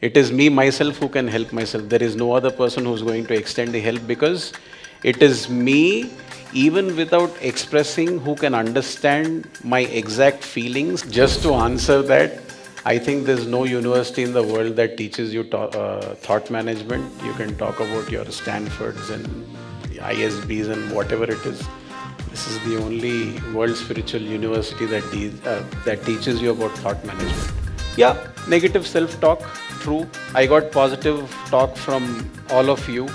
It is me myself who can help myself. There is no other person who's going to extend the help, because it is me, even without expressing, who can understand my exact feelings. Just to answer that, I think there's no university in the world that teaches you thought management. You can talk about your Stanfords and ISBs and whatever it is. This is the only world spiritual university that teaches you about thought management. Yeah, negative self-talk, true. I got positive talk from all of you.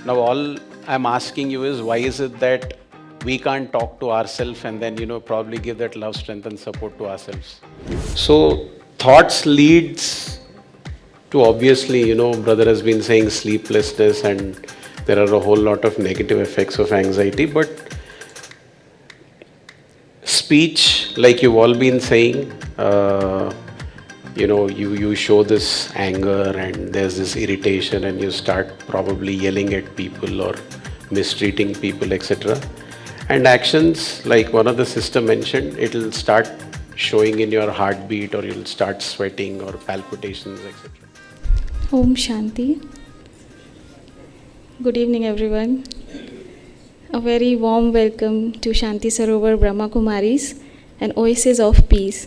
Now, all I'm asking you is, why is it that we can't talk to ourselves and then, probably give that love, strength, and support to ourselves? So, thoughts leads to, obviously, brother has been saying sleeplessness, and there are a whole lot of negative effects of anxiety. But speech, like you've all been saying, you show this anger and there's this irritation, and you start probably yelling at people or mistreating people, etc. And actions, like one of the sister mentioned, it'll start showing in your heartbeat, or you'll start sweating or palpitations, etc. Om Shanti. Good evening, everyone. A very warm welcome to Shanti Sarovar Brahma Kumaris, an oasis of peace.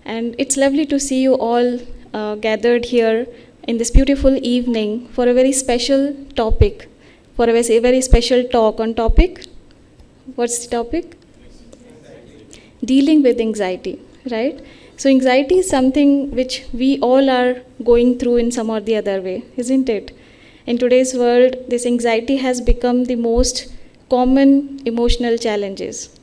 And it's lovely to see you all gathered here in this beautiful evening for a very special topic, for a very special talk on topic. What's the topic? Dealing with anxiety, right? So anxiety is something which we all are going through in some or the other way, isn't it? In today's world, this anxiety has become the most common emotional challenges,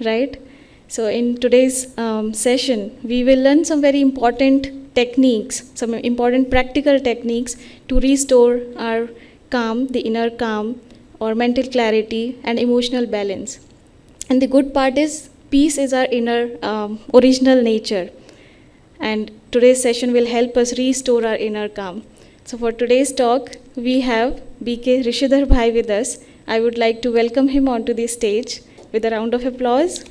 right? So in today's session, we will learn some very important techniques, some important practical techniques to restore our calm, the inner calm, or mental clarity and emotional balance. And the good part is, peace is our inner original nature. And today's session will help us restore our inner calm. So for today's talk, we have BK Rishidhar Bhai with us. I would like to welcome him onto the stage with a round of applause.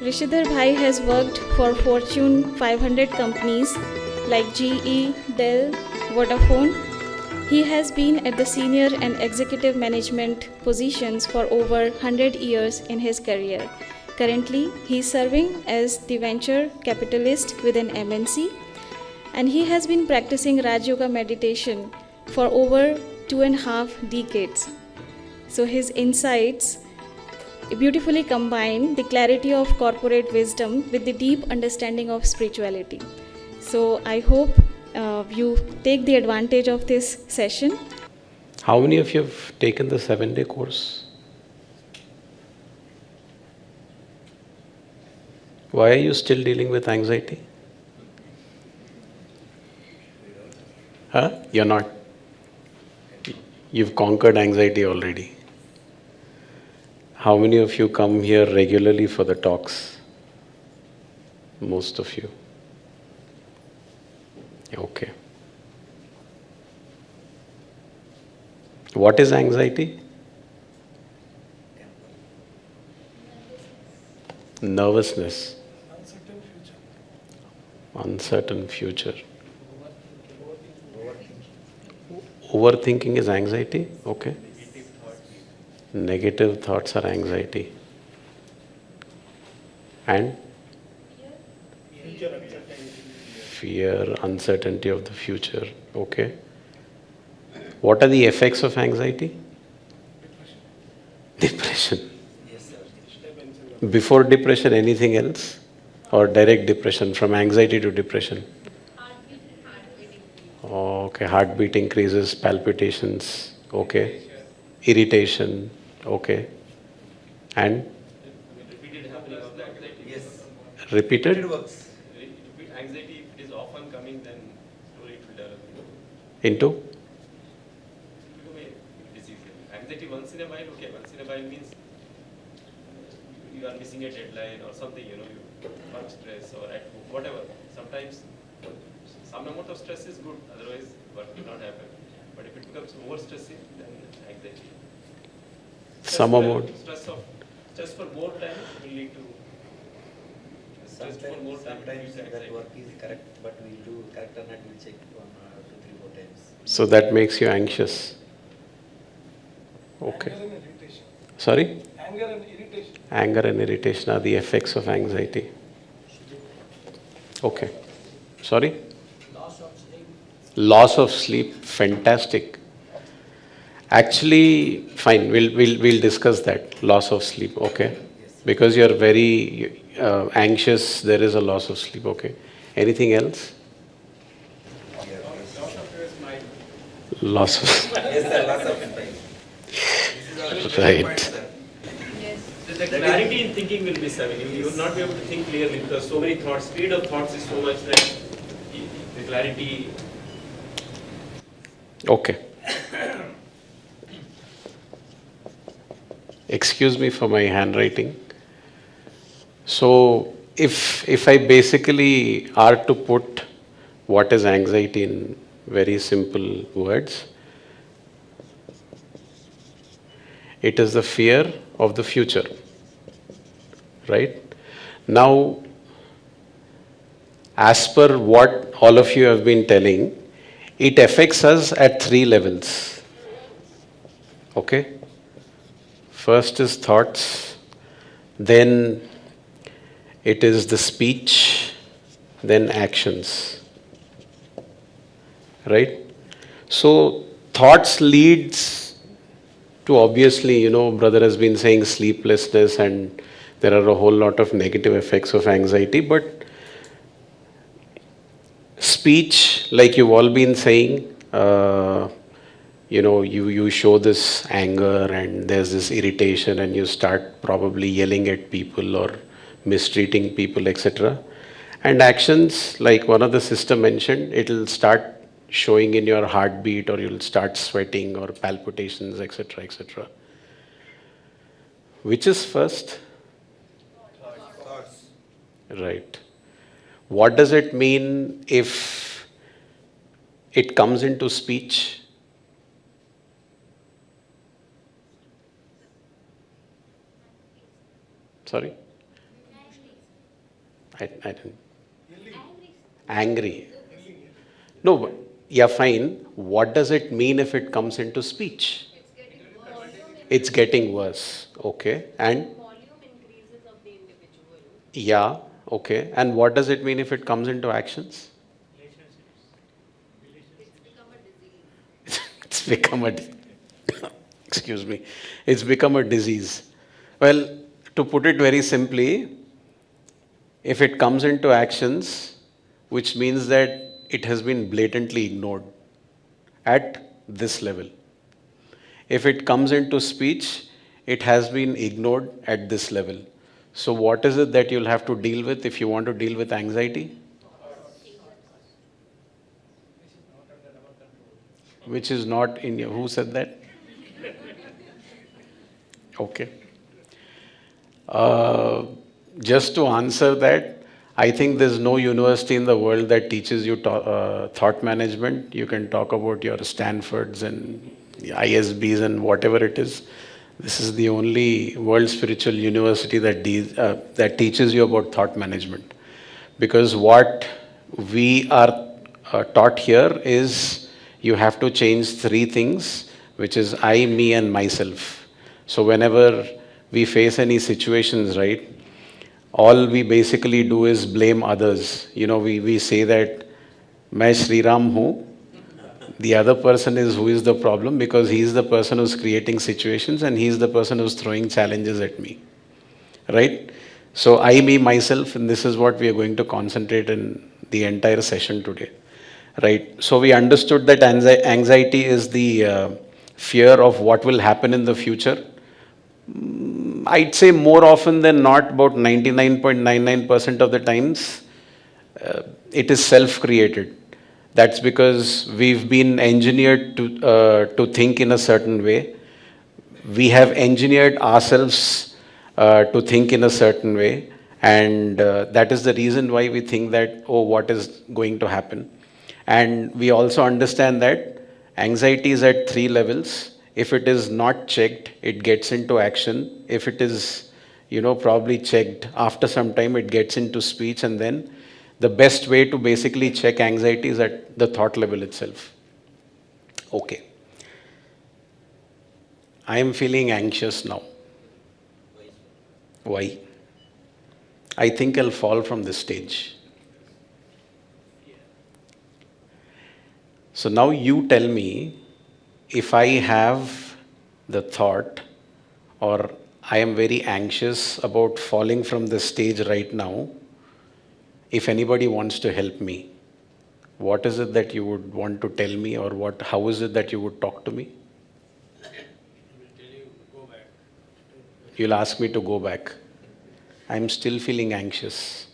Rishidhar Bhai has worked for Fortune 500 companies like GE, Dell, Vodafone. He has been at the senior and executive management positions for over 100 years in his career. Currently, he is serving as the venture capitalist within MNC, and he has been practicing Raj Yoga meditation for over 2.5 decades. So his insights beautifully combine the clarity of corporate wisdom with the deep understanding of spirituality. So I hope you take the advantage of this session. How many of you have taken the 7-day course? Why are you still dealing with anxiety? Huh? You're not. You've conquered anxiety already. How many of you come here regularly for the talks? Most of you. Okay. What is anxiety? Nervousness. Uncertain future. Overthinking is anxiety? Okay. Negative thoughts are anxiety. And? Fear, uncertainty of the future. Okay. What are the effects of anxiety? Depression. Before depression, anything else? Or direct depression, from anxiety to depression? Okay, heartbeat increases, palpitations, okay. Irritation, okay. And? Repeated happening of the anxiety. Yes. Repeated? It works. Anxiety, if it is often coming, then slowly it will develop Into? become a disease. Anxiety once in a while, okay. Once in a while means you are missing a deadline or something, you work stress or at home, whatever. Sometimes some amount of stress is good, otherwise work will not happen. But if it becomes over stressing, then anxiety. Some amount. Stress for more time will lead to Just for more time. Sometimes Future that anxiety. work is correct, but we'll do correct or not, we'll check one, 2, 3, 4 times. So that makes you anxious. Okay. Anger and irritation. Sorry? Anger and irritation. Anger and irritation are the effects of anxiety. Okay. Sorry? Loss of sleep. Fantastic. Actually, fine. We'll discuss that. Loss of sleep. Okay. Because you're very anxious, there is a loss of sleep. Okay. Anything else? Loss of. Yes, sir, lots of time. Right. The clarity in thinking will miss. I mean, you will not be able to think clearly because so many thoughts, speed of thoughts is so much that the clarity. Okay. Excuse me for my handwriting. So, if I basically are to put what is anxiety in very simple words, it is the fear of the future. Right? Now, as per what all of you have been telling, it affects us at 3 levels. Okay? First is thoughts, then it is the speech, then actions. Right? So, thoughts leads to, obviously, brother has been saying sleeplessness, and there are a whole lot of negative effects of anxiety, but speech, like you've all been saying, you show this anger and there's this irritation and you start probably yelling at people or mistreating people, etc. And actions, like one of the sister mentioned, it'll start showing in your heartbeat, or you'll start sweating or palpitations, etc., etc. Which is first? Thoughts. Right. What does it mean if it comes into speech? Sorry? I didn't. Angry. No, but, yeah, fine. What does it mean if it comes into speech? It's getting worse. Okay. And? Yeah. Okay. And what does it mean if it comes into actions? It's become a excuse me. It's become a disease. Well, to put it very simply, if it comes into actions, which means that it has been blatantly ignored at this level. If it comes into speech, it has been ignored at this level. So what is it that you'll have to deal with if you want to deal with anxiety? Which is not in your... Who said that? Okay. Just to answer that, I think there's no university in the world that teaches you thought management. You can talk about your Stanfords and ISBs and whatever it is. This is the only world spiritual university that teaches you about thought management. Because what we are taught here is you have to change 3 things, which is I, me, and myself. So whenever we face any situations, right, all we basically do is blame others. We say that, मैं Sri Ram हूँ. The other person is who is the problem, because he is the person who's creating situations and he is the person who's throwing challenges at me. Right? So I, me, myself, and this is what we are going to concentrate in the entire session today. Right? So we understood that anxiety is the fear of what will happen in the future. I'd say more often than not, about 99.99% of the times, it is self-created. That's because we've been engineered to think in a certain way. We have engineered ourselves to think in a certain way, and that is the reason why we think that, oh, what is going to happen? And we also understand that anxiety is at 3 levels. If it is not checked, it gets into action. If it is, probably checked. After some time, it gets into speech, and then the best way to basically check anxiety is at the thought level itself. Okay, I am feeling anxious now. Why? I think I'll fall from this stage. So now you tell me, if I have the thought, or I am very anxious about falling from this stage right now, if anybody wants to help me, what is it that you would want to tell me, or how is it that you would talk to me? You'll ask me to go back. I'm still feeling anxious.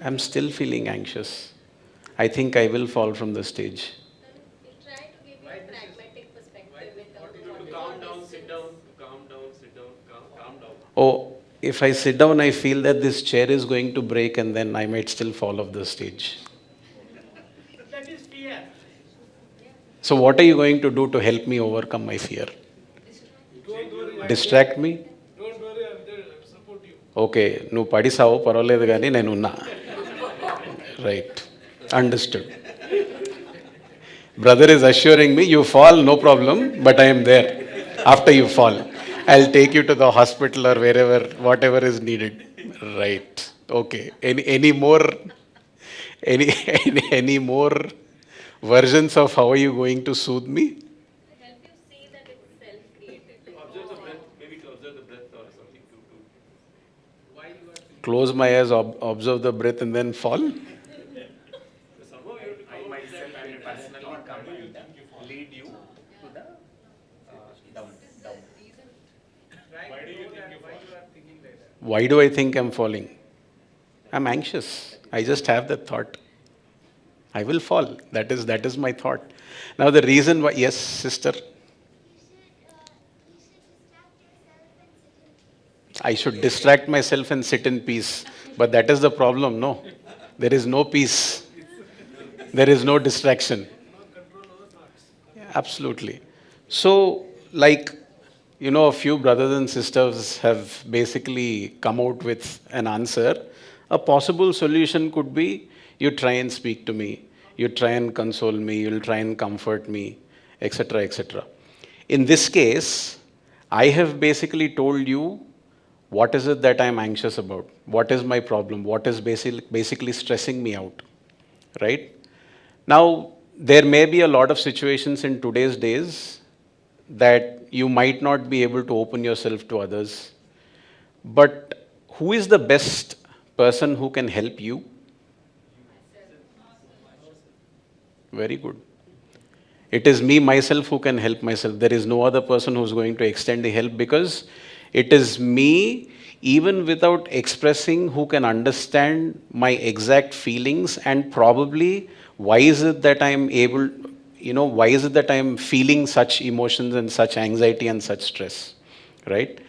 I'm still feeling anxious. I think I will fall from the stage. Try to give you a pragmatic perspective in terms of To calm down, sit down, to calm down, sit down, calm down. Oh, if I sit down, I feel that this chair is going to break, and then I might still fall off the stage. That is fear. So, what are you going to do to help me overcome my fear? Distract me? Don't worry, I'm there, I'll support you. Okay, నువ్వు పడిసావు పర్వాలేదు కానీ నేను ఉన్నా. Right. Understood. Brother is assuring me, you fall, no problem, but I am there after you fall. I'll take you to the hospital or wherever, whatever is needed. Right. Okay. Any more any more versions of how are you going to soothe me? help you see that it's self-created. Observe the breath, maybe to observe the breath or something to why you are Close my eyes, observe the breath, and then fall? somehow you have to I myself will personally come and lead you to the down. Why do you think you are thinking like that? Why do I think I'm falling? I'm anxious. I just have that thought. I will fall. That is my thought. Now the reason why, yes, sister, I should distract myself and sit in peace. But that is the problem, no. There is no peace. There is no distraction. Absolutely. So, like, a few brothers and sisters have basically come out with an answer. A possible solution could be, you try and speak to me, you try and console me, you'll try and comfort me, etc., etc. In this case, I have basically told you what is it that I'm anxious about, what is my problem, what is basically stressing me out, right? Now, there may be a lot of situations in today's days that you might not be able to open yourself to others. But who is the best person who can help you? Very good. It is me, myself, who can help myself. There is no other person who's going to extend the help, because it is me, even without expressing, who can understand my exact feelings, and probably why is it that why is it that I'm feeling such emotions and such anxiety and such stress, right?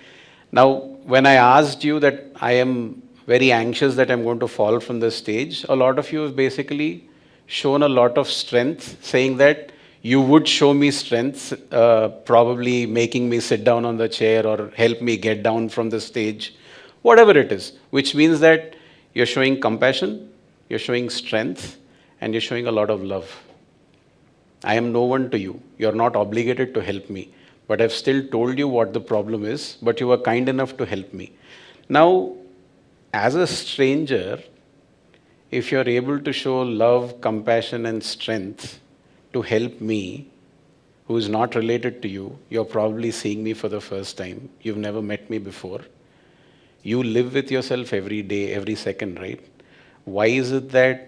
Now, when I asked you that I am very anxious that I'm going to fall from the stage, a lot of you have basically shown a lot of strength, saying that you would show me strength, probably making me sit down on the chair or help me get down from the stage, whatever it is, which means that you're showing compassion, you're showing strength, and you're showing a lot of love. I am no one to you. You're not obligated to help me. But I've still told you what the problem is, but you were kind enough to help me. Now, as a stranger, if you're able to show love, compassion, and strength to help me, who is not related to you, you're probably seeing me for the first time. You've never met me before. You live with yourself every day, every second, right? Why is it that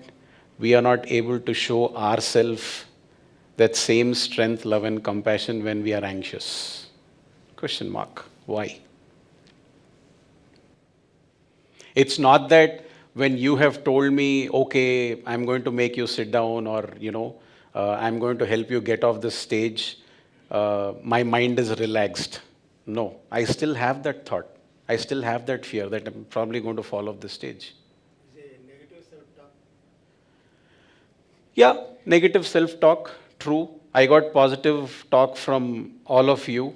we are not able to show ourselves that same strength, love, and compassion when we are anxious? Question mark. Why? It's not that when you have told me, okay, I'm going to make you sit down, or, I'm going to help you get off this stage, my mind is relaxed. No, I still have that thought. I still have that fear that I'm probably going to fall off the stage. Is it a negative self-talk? Yeah, negative self-talk, true. I got positive talk from all of you.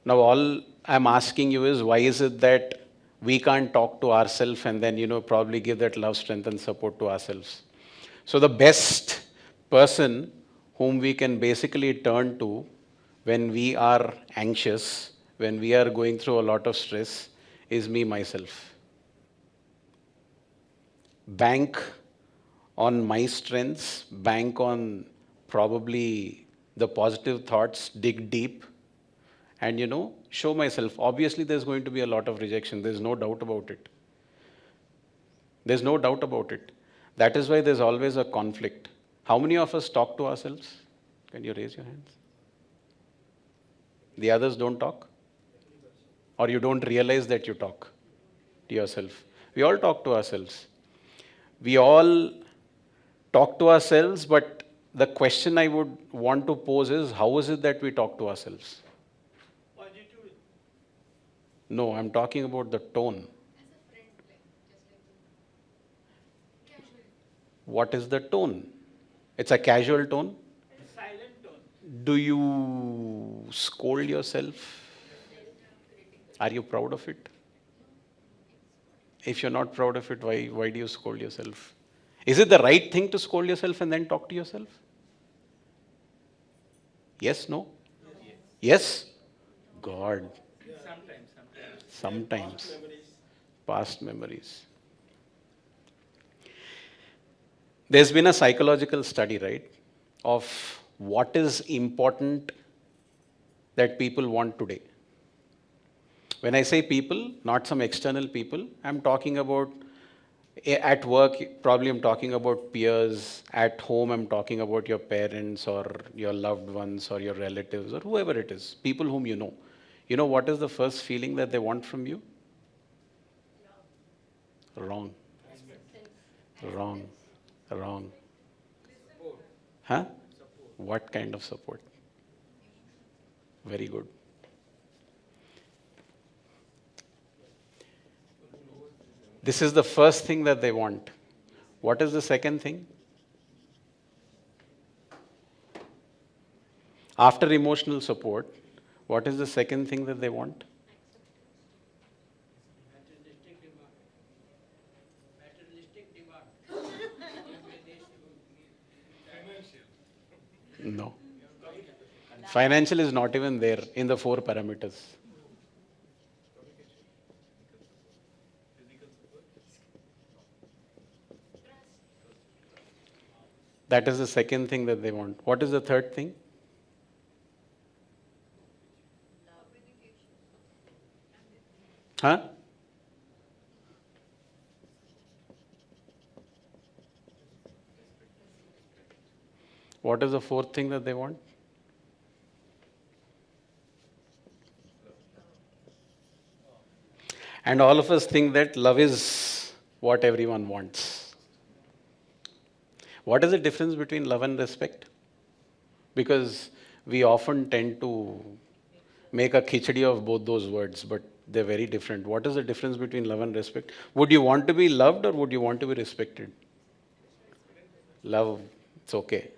Now, all I'm asking you is why is it that we can't talk to ourselves and then, probably give that love, strength, and support to ourselves? So, the best person whom we can basically turn to when we are anxious, when we are going through a lot of stress, is me, myself. Bank on my strengths, bank on probably the positive thoughts, dig deep, and show myself. Obviously, there's going to be a lot of rejection, there's no doubt about it. There's no doubt about it. That is why there's always a conflict. How many of us talk to ourselves? Can you raise your hands? The others don't talk? Or you don't realize that you talk to yourself? We all talk to ourselves. We all talk to ourselves, but the question I would want to pose is, how is it that we talk to ourselves? Positive. No, I'm talking about the tone. As a friend, like just like casual. What is the tone? It's a casual tone. Silent tone. Do you scold yourself? Are you proud of it? If you're not proud of it, why do you scold yourself? Is it the right thing to scold yourself and then talk to yourself? Yes, no? Yes? God. Sometimes. Past memories. There's been a psychological study, right, of what is important that people want today. When I say people, not some external people, I'm talking about at work, probably I'm talking about peers. At home, I'm talking about your parents or your loved ones or your relatives or whoever it is, people whom you know. You know what is the first feeling that they want from you? Wrong. Wrong. Wrong. Huh? What kind of support? Very good. This is the first thing that they want. What is the second thing? After emotional support, what is the second thing that they want? Materialistic demand. Financial. No. Financial is not even there in the 4 parameters. That is the second thing that they want. What is the third thing? Huh? What is the fourth thing that they want? And all of us think that love is what everyone wants. What is the difference between love and respect? Because we often tend to make a khichdi of both those words, but they're very different. What is the difference between love and respect? Would you want to be loved or would you want to be respected? Love, it's okay.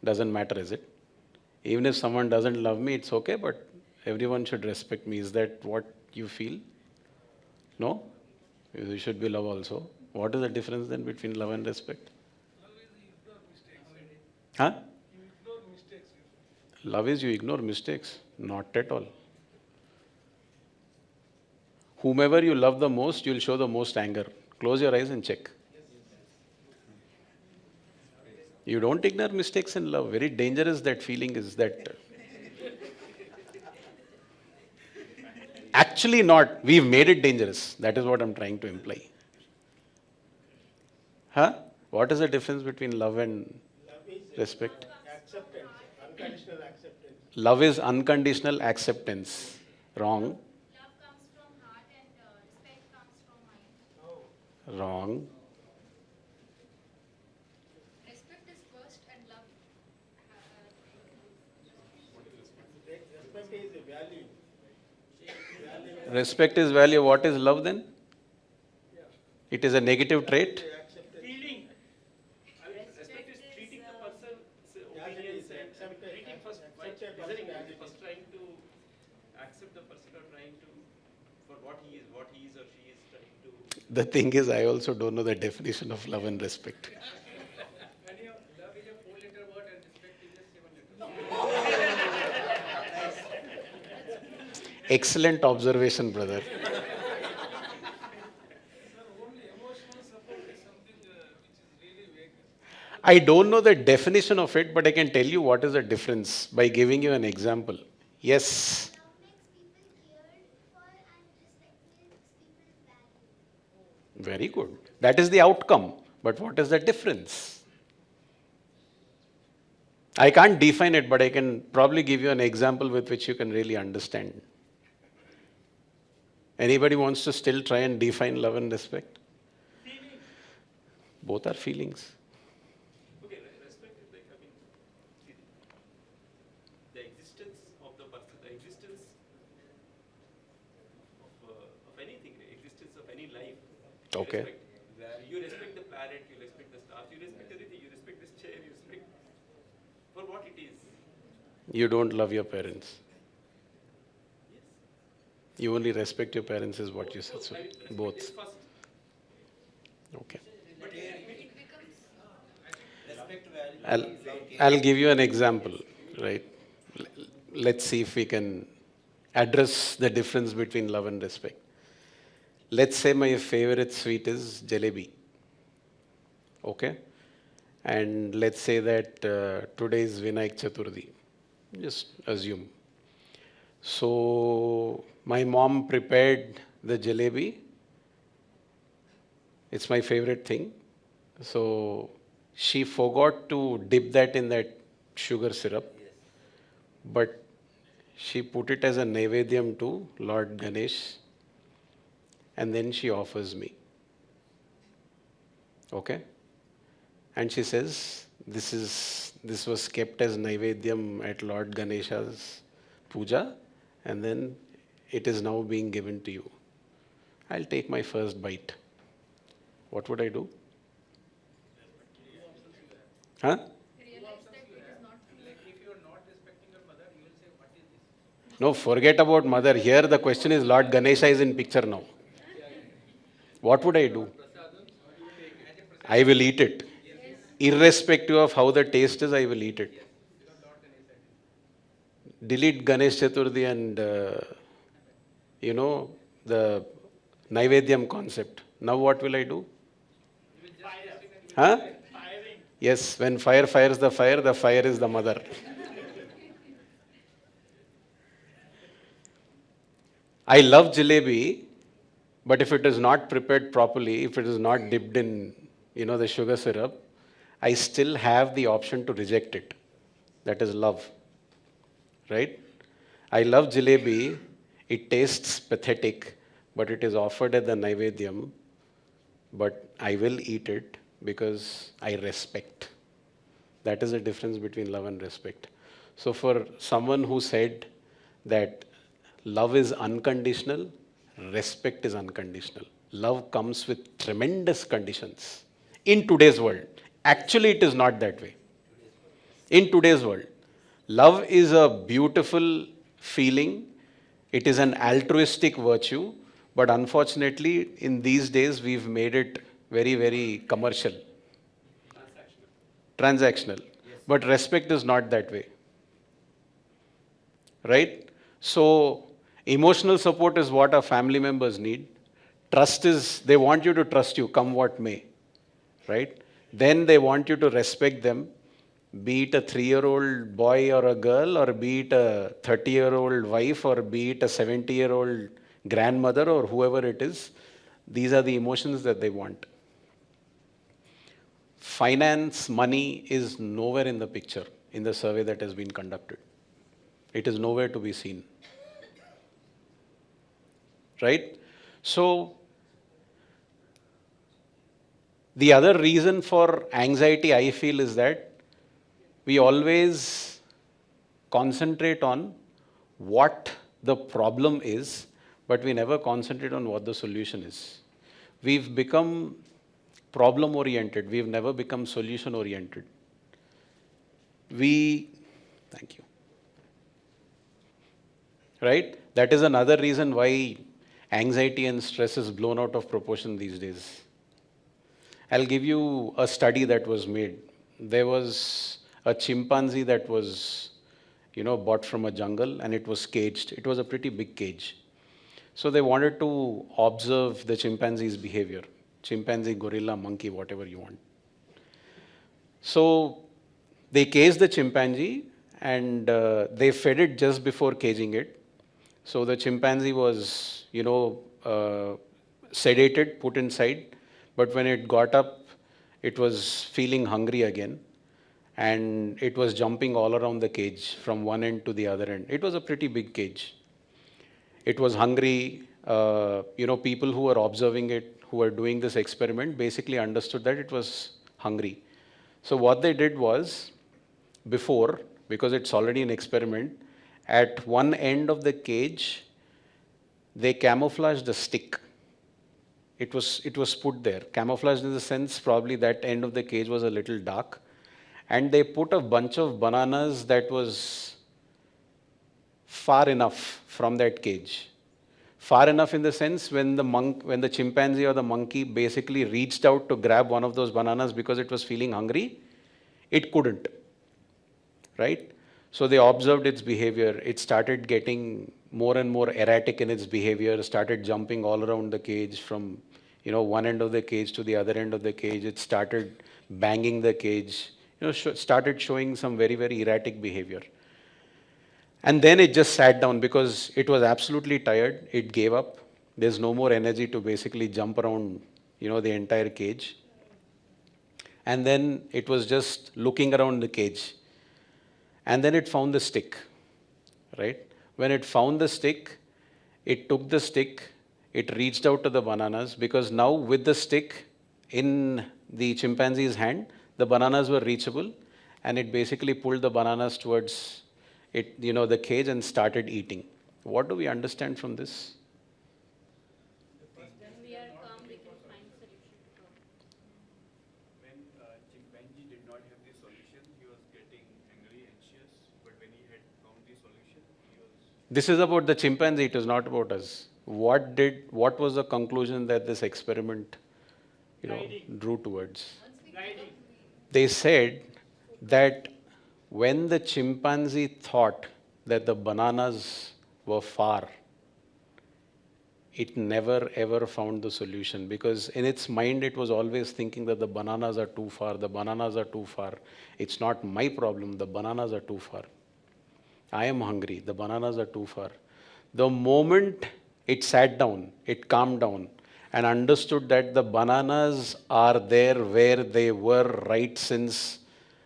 Doesn't matter, is it? Even if someone doesn't love me, it's okay, but everyone should respect me. Is that what you feel? No? You should be love also. What is the difference then between love and respect? Huh? You ignore mistakes. Love is you ignore mistakes. Not at all. Whomever you love the most, you'll show the most anger. Close your eyes and check. You don't ignore mistakes in love. Very dangerous that feeling is that. Actually not. We've made it dangerous. That is what I'm trying to imply. Huh? What is the difference between love and respect? Acceptance. Unconditional acceptance. Love is unconditional acceptance. Wrong. Love comes from heart and respect comes from mind. Wrong. Respect is first and love. Respect is a value. Respect is value. What is love then? It is a negative trait. Feeling. Respect is treating the person's opinions and treating first, listening, first trying to accept the person or trying to what he is or she is trying to. The thing is, I also don't know the definition of love and respect. And your love is a 4-letter word and respect is a 7-letter. Excellent observation, brother. Sir, only emotional support is something which is really vague. I don't know the definition of it, but I can tell you what is the difference by giving you an example. Yes, Love makes people cared for and respect makes people valued. very good. That is the outcome. But what is the difference? I can't define it, but I can probably give you an example with which you can really understand. Anybody wants to still try and define love and respect? Both are feelings. Okay, respect is like, I mean, see, the existence of the person, the existence of anything, the existence of any life. You Okay. respect. You respect the planet, you respect the stars, you respect everything, you respect this chair, you respect for what it is. You don't love your parents. Yes. You only respect your parents, is what you said. So, Respect both. is first. Okay. But it becomes. Respect value. I'll give you an example, right? Let's see if we can address the difference between love and respect. Let's say my favorite sweet is jalebi. Okay? And let's say that today is Vinayak Chaturthi. Just assume. So my mom prepared the jalebi. It's my favorite thing. So she forgot to dip that in that sugar syrup, but she put it as a naivedyam to Lord Ganesh, and then she offers me. Okay? And she says, this was kept as naivedyam at Lord Ganesha's puja, and then it is now being given to you. I'll take my first bite. What would I do? Huh? Like if you are not respecting your mother, you will say, what is this? No, forget about mother. Here the question is Lord Ganesha is in picture now. What would I do? I will eat it. Irrespective of how the taste is, I will eat it. Delete Ganesh Chaturthi and, the Naivedyam concept. Now what will I do? Huh? Yes, when fire fires the fire is the mother. I love jalebi, but if it is not prepared properly, if it is not dipped in, the sugar syrup, I still have the option to reject it. That is love. Right? I love jalebi. It tastes pathetic, but it is offered at the Naivedyam. But I will eat it because I respect. That is the difference between love and respect. So, for someone who said that love is unconditional, respect is unconditional. Love comes with tremendous conditions in today's world. Actually, it is not that way. In today's world, love is a beautiful feeling, it is an altruistic virtue, but unfortunately, in these days, we've made it very, very commercial, transactional. But respect is not that way. Right? So, emotional support is what our family members need. Trust is, they want you to trust you, come what may. Right? Then they want you to respect them, be it a 3-year-old boy or a girl, or be it a 30-year-old wife, or be it a 70-year-old grandmother, or whoever it is. These are the emotions that they want. Finance, money is nowhere in the picture in the survey that has been conducted. It is nowhere to be seen. Right? So, the other reason for anxiety, I feel, is that we always concentrate on what the problem is, but we never concentrate on what the solution is. We've become problem oriented, we've never become solution oriented. Thank you. Right? That is another reason why anxiety and stress is blown out of proportion these days. I'll give you a study that was made. There was a chimpanzee that was, bought from a jungle and it was caged. It was a pretty big cage. So they wanted to observe the chimpanzee's behavior. Chimpanzee, gorilla, monkey, whatever you want. So they caged the chimpanzee and they fed it just before caging it. So the chimpanzee was, sedated, put inside, but when it got up, it was feeling hungry again, and it was jumping all around the cage from one end to the other end. It was a pretty big cage. It was hungry. People who were observing it, who were doing this experiment, basically understood that it was hungry. So what they did was, before, because it's already an experiment, at one end of the cage, they camouflaged a stick. It was put there. Camouflaged in the sense, probably that end of the cage was a little dark. And they put a bunch of bananas that was far enough from that cage. Far enough in the sense when the chimpanzee or the monkey basically reached out to grab one of those bananas because it was feeling hungry, it couldn't. Right? So they observed its behavior. It started getting more and more erratic in its behavior, started jumping all around the cage from one end of the cage to the other end of the cage. It started banging the cage, started showing some very, very erratic behavior. And then it just sat down because it was absolutely tired. It gave up. There's no more energy to basically jump around, the entire cage. And then it was just looking around the cage. And then it found the stick, right? When it found the stick, it took the stick, it reached out to the bananas, because now with the stick in the chimpanzee's hand, the bananas were reachable, and it basically pulled the bananas towards it, the cage, and started eating. What do we understand from this? When we are calm, we can find solution to problem. When chimpanzee did not have the solution, he was getting angry, anxious. But when he had found the solution, he was. This is about the chimpanzee, it is not about us. What was the conclusion that this experiment, drew towards? Guiding. They said that when the chimpanzee thought that the bananas were far, it never ever found the solution, because in its mind it was always thinking that the bananas are too far, the bananas are too far. It's not my problem, the bananas are too far. I am hungry, the bananas are too far. The moment it sat down, it calmed down and understood that the bananas are there where they were right since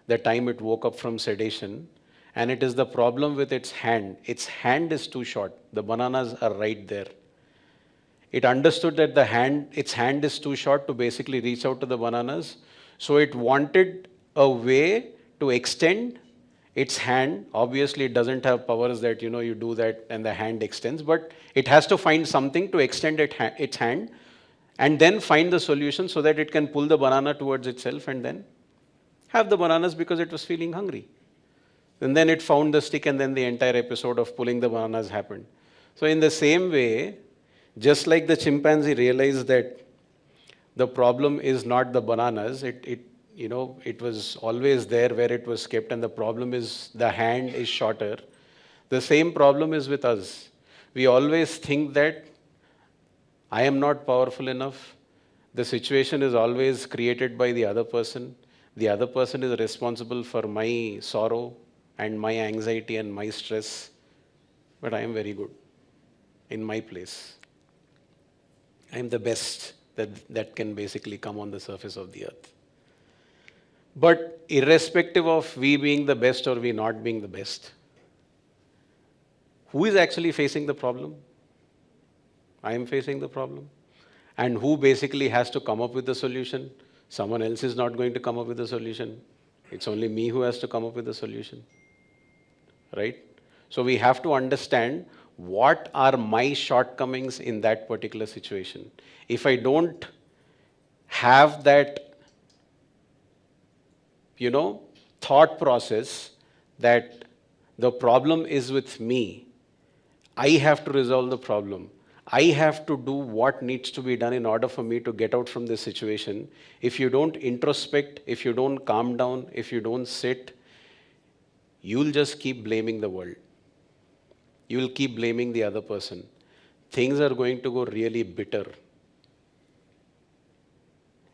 the time it woke up from sedation, and it is the problem with its hand. Its hand is too short, the bananas are right there. It understood that its hand is too short to basically reach out to the bananas, so it wanted a way to extend its hand. Obviously, it doesn't have powers that, you do that and the hand extends, but it has to find something to extend its hand and then find the solution so that it can pull the banana towards itself and then have the bananas because it was feeling hungry. And then it found the stick, and then the entire episode of pulling the bananas happened. So in the same way, just like the chimpanzee realized that the problem is not the bananas, it was always there where it was kept, and the problem is the hand is shorter. The same problem is with us. We always think that I am not powerful enough. The situation is always created by the other person. The other person is responsible for my sorrow and my anxiety and my stress. But I am very good in my place. I am the best that can basically come on the surface of the earth. But irrespective of we being the best or we not being the best, who is actually facing the problem? I am facing the problem. And who basically has to come up with the solution? Someone else is not going to come up with the solution. It's only me who has to come up with the solution. Right? So we have to understand what are my shortcomings in that particular situation. If I don't have that, thought process that the problem is with me, I have to resolve the problem, I have to do what needs to be done in order for me to get out from this situation. If you don't introspect, if you don't calm down, if you don't sit, you'll just keep blaming the world. You will keep blaming the other person. Things are going to go really bitter.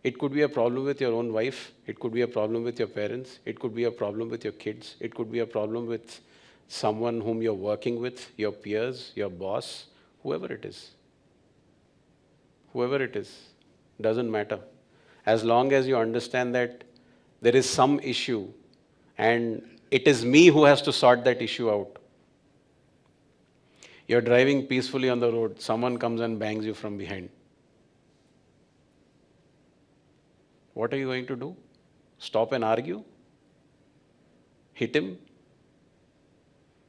It could be a problem with your own wife. It could be a problem with your parents. It could be a problem with your kids. It could be a problem with someone whom you're working with, your peers, your boss, whoever it is. Whoever it is, doesn't matter. As long as you understand that there is some issue and it is me who has to sort that issue out. You're driving peacefully on the road, someone comes and bangs you from behind. What are you going to do? Stop and argue? Hit him?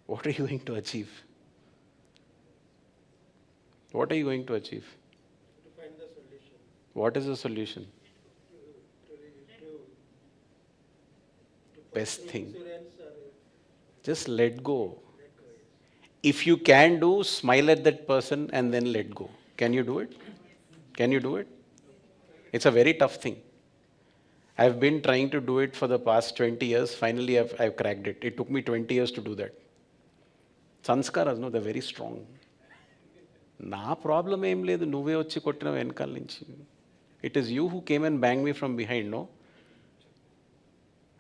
What are you going to achieve? What are you going to achieve? To find the solution. What is the solution? Best thing. Just let go. If you can do, smile at that person and then let go. Can you do it? Can you do it? It's a very tough thing. I've been trying to do it for the past 20 years. Finally, I've cracked it. It took me 20 years to do that. Sanskaras, no, they're very strong. Na problem em ledu, nuve vachi kottinavu venkal nunchi. It is you who came and banged me from behind, no?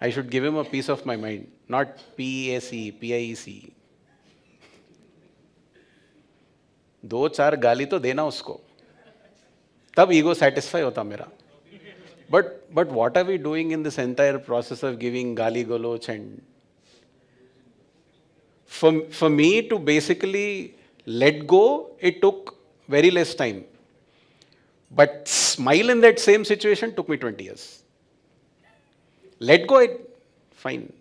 I should give him a piece of my mind, not PEAC, PIEC. दो चार गाली तो देना उसको, तब ego satisfy होता मेरा. But what are we doing in this entire process of giving gali galoch? And for me to basically let go, it took very less time. But smile in that same situation took me 20 years. Let go, fine.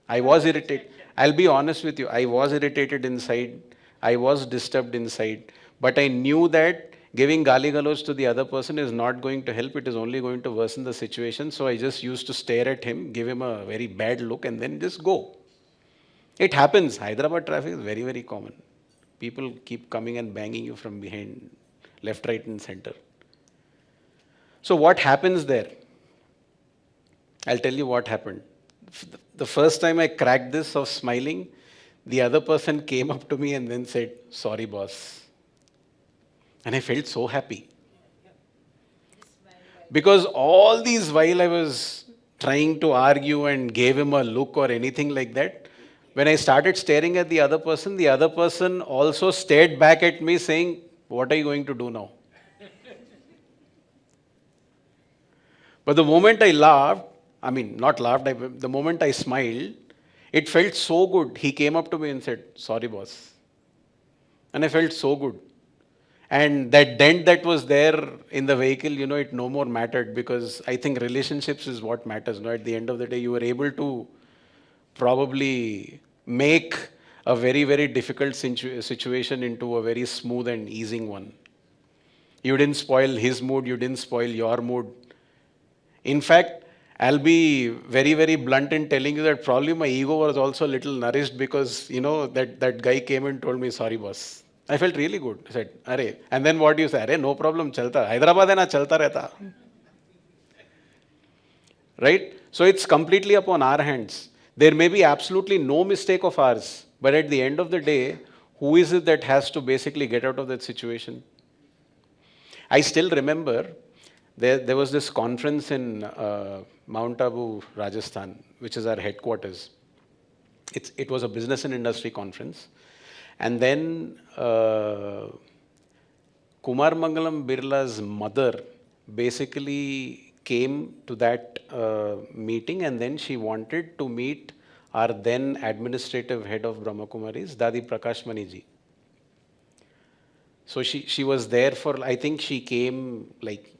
I was irritated. I'll be honest with you. I was irritated inside. I was disturbed inside. But I knew that giving gali galoch to the other person is not going to help. It is only going to worsen the situation. So I just used to stare at him, give him a very bad look, and then just go. It happens. Hyderabad traffic is very, very common. People keep coming and banging you from behind, left, right, and center. So what happens there? I'll tell you what happened. The first time I cracked this of smiling, the other person came up to me and then said, "Sorry, boss." And I felt so happy. Because all these while I was trying to argue and gave him a look or anything like that, when I started staring at the other person also stared back at me saying, "What are you going to do now?" But the moment I laughed, the moment I smiled, it felt so good. He came up to me and said, "Sorry, boss." And I felt so good. And that dent that was there in the vehicle, it no more mattered, because I think relationships is what matters. No? At the end of the day, you were able to probably make a very, very difficult situation into a very smooth and easing one. You didn't spoil his mood, you didn't spoil your mood. In fact, I'll be very, very blunt in telling you that probably my ego was also a little nourished, because, that guy came and told me, "Sorry, boss." I felt really good. I said, "Arey." And then what do you say? "Arey, no problem, chalta. Hyderabad hai na, chalta rehta." Right? So it's completely upon our hands. There may be absolutely no mistake of ours, but at the end of the day, who is it that has to basically get out of that situation? I still remember there was this conference in Mount Abu, Rajasthan, which is our headquarters. It was a business and industry conference. And then Kumar Mangalam Birla's mother basically came to that meeting, and then she wanted to meet our then administrative head of Brahma Kumaris, Dadi Prakash Maniji. So she was there for, I think she came like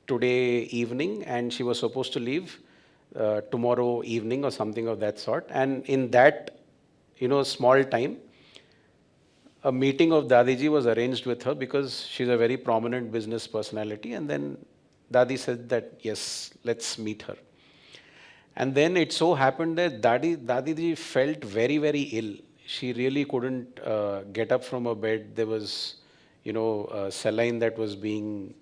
today evening, and she was supposed to leave tomorrow evening or something of that sort. And in that, small time, a meeting of Dadiji was arranged with her, because she's a very prominent business personality. And then Dadi said that, yes, let's meet her. And then it so happened that Dadiji felt very, very ill. She really couldn't get up from her bed. There was, saline that was being,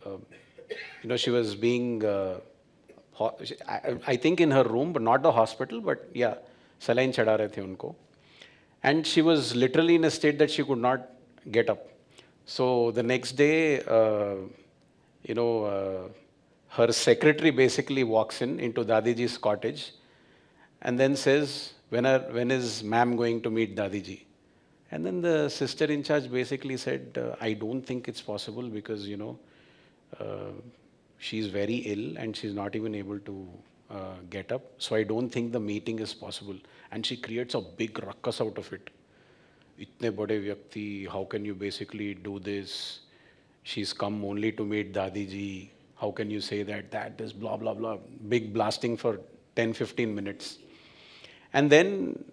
uh, she was being, I think in her room, but not the hospital, but yeah, saline chada rahe the unko. And she was literally in a state that she could not get up. So the next day, you know, her secretary basically walks into Dadiji's cottage and then says, when is ma'am going to meet Dadiji? And then the sister in charge basically said, I don't think it's possible because, uh, she's very ill and she's not even able to get up. So I don't think the meeting is possible. And she creates a big ruckus out of it. Itne bade vyakti, how can you basically do this? She's come only to meet Dadiji. How can you say that? That is blah, blah, blah. Big blasting for 10, 15 minutes. And then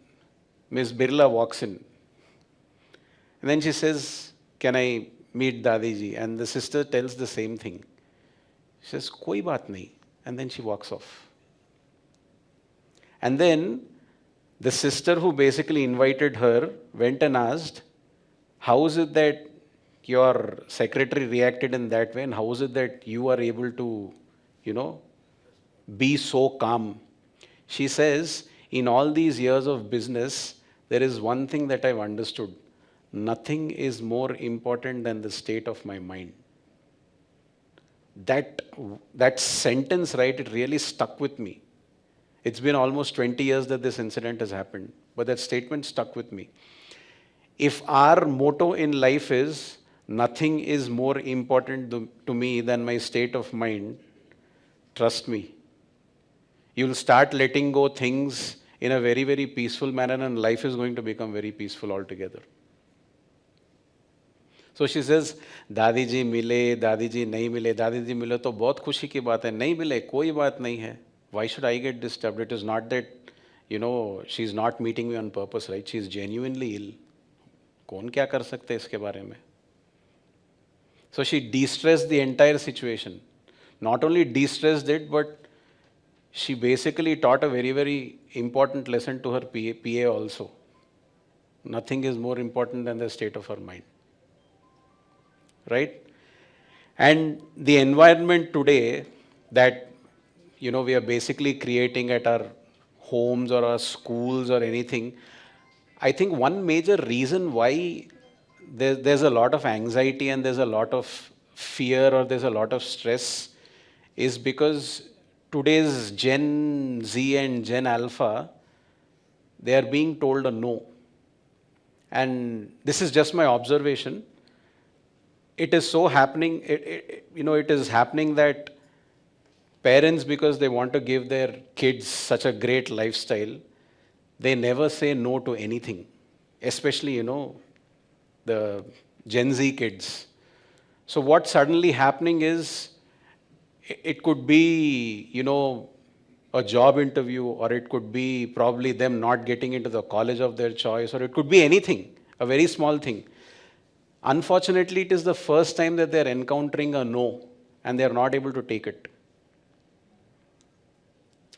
Miss Birla walks in. And then she says, can I meet Dadiji? And the sister tells the same thing. She says, koi baat nahi. And then she walks off. And then the sister who basically invited her went and asked, how is it that your secretary reacted in that way? And how is it that you are able to, be so calm? She says, in all these years of business, there is one thing that I've understood. Nothing is more important than the state of my mind. That sentence, right, it really stuck with me. It's been almost 20 years that this incident has happened, but that statement stuck with me. If our motto in life is, nothing is more important to me than my state of mind, trust me, you'll start letting go things in a very, very peaceful manner and life is going to become very peaceful altogether. So she says, दादी जी मिले, दादी जी नहीं मिले, दादी जी मिले तो बहुत खुशी की बात है, नहीं मिले कोई बात नहीं है. Why should I get disturbed? It is not that, she's not meeting me on purpose, right? She's genuinely ill. कौन क्या कर सकते हैं इसके बारे में? So she de-stressed the entire situation. Not only de-stressed it, but she basically taught a very, very important lesson to her PA also. Nothing is more important than the state of her mind. Right? And the environment today that, we are basically creating at our homes or our schools or anything, I think one major reason why there's a lot of anxiety and there's a lot of fear or there's a lot of stress is because today's Gen Z and Gen Alpha, they are being told a no. And this is just my observation. It is so happening, it is happening that parents, because they want to give their kids such a great lifestyle, they never say no to anything, especially, the Gen Z kids. So what's suddenly happening is, it could be, a job interview, or it could be probably them not getting into the college of their choice, or it could be anything, a very small thing. Unfortunately, it is the first time that they are encountering a no, and they are not able to take it.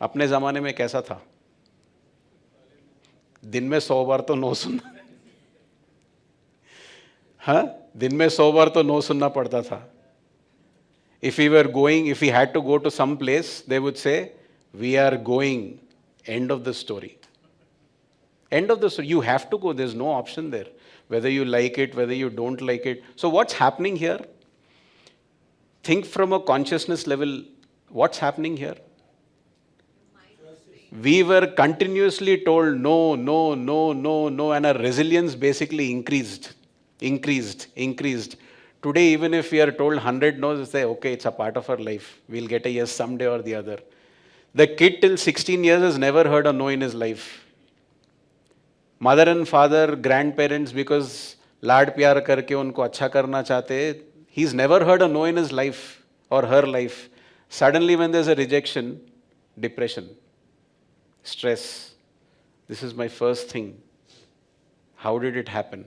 अपने ज़माने में कैसा था? दिन में 100 बार तो no सुनना, हाँ? दिन में 100 बार तो नो सुनना पड़ता था. If we had to go to some place, they would say, we are going, end of the story. End of the story. You have to go, there's no option there. Whether you like it, whether you don't like it. So what's happening here? Think from a consciousness level, what's happening here? We were continuously told no, no, no, no, no, and our resilience basically increased. Today, even if we are told 100 no's, we say, okay, it's a part of our life. We'll get a yes someday or the other. The kid till 16 years has never heard a no in his life. Mother and father, grandparents, because लाड प्यार करके उनको अच्छा करना चाहते, he's never heard a no in his life or her life. Suddenly when there's a rejection, depression, stress. This is my first thing. How did it happen?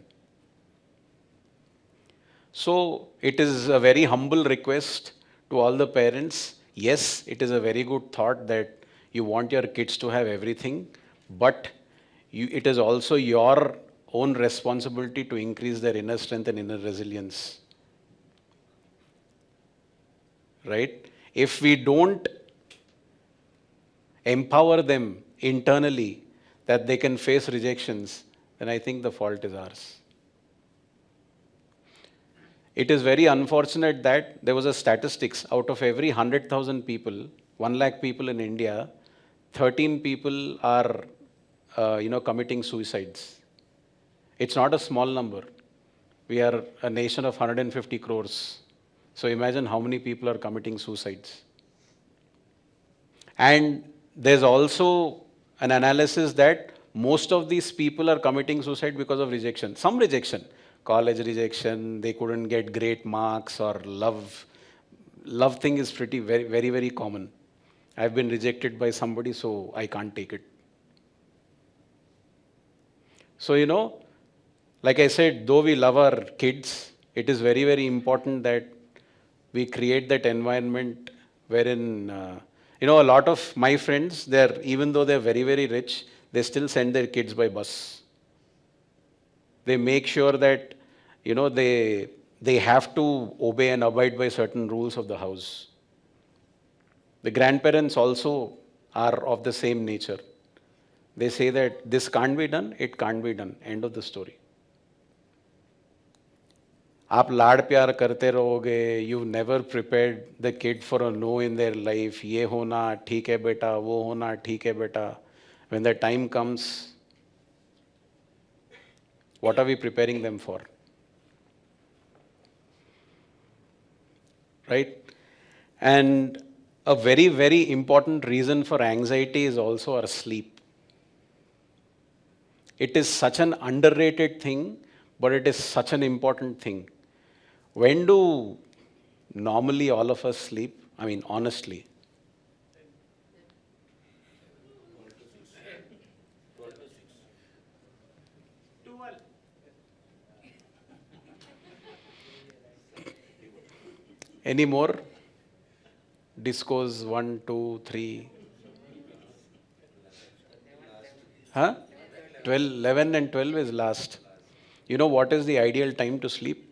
So it is a very humble request to all the parents. Yes, it is a very good thought that you want your kids to have everything, but it is also your own responsibility to increase their inner strength and inner resilience. Right? If we don't empower them internally that they can face rejections, then I think the fault is ours. It is very unfortunate that there was a statistics out of every 100,000 people, 1 lakh people in India, 13 people are, committing suicides. It's not a small number. We are a nation of 150 crores. So imagine how many people are committing suicides. And there's also an analysis that most of these people are committing suicide because of rejection. Some rejection, college rejection, they couldn't get great marks, or love. Love thing is pretty very, very, very common. I've been rejected by somebody, so I can't take it. So, like I said, though we love our kids, it is very, very important that we create that environment wherein, a lot of my friends, even though they're very, very rich, they still send their kids by bus. They make sure that, they have to obey and abide by certain rules of the house. The grandparents also are of the same nature. They say that this can't be done, it can't be done. End of the story. आप लाड़ प्यार करते रहोगे, you never prepared the kid for a no in their life, ये होना ठीक है बेटा, वो होना ठीक है बेटा. When the time comes, what are we preparing them for? Right? And a very, very important reason for anxiety is also our sleep. It is such an underrated thing, but it is such an important thing. When do normally all of us sleep? I mean, honestly. Any more? Discos 1, 2, 3. Huh? 12, 11 and 12 is last. You know what is the ideal time to sleep?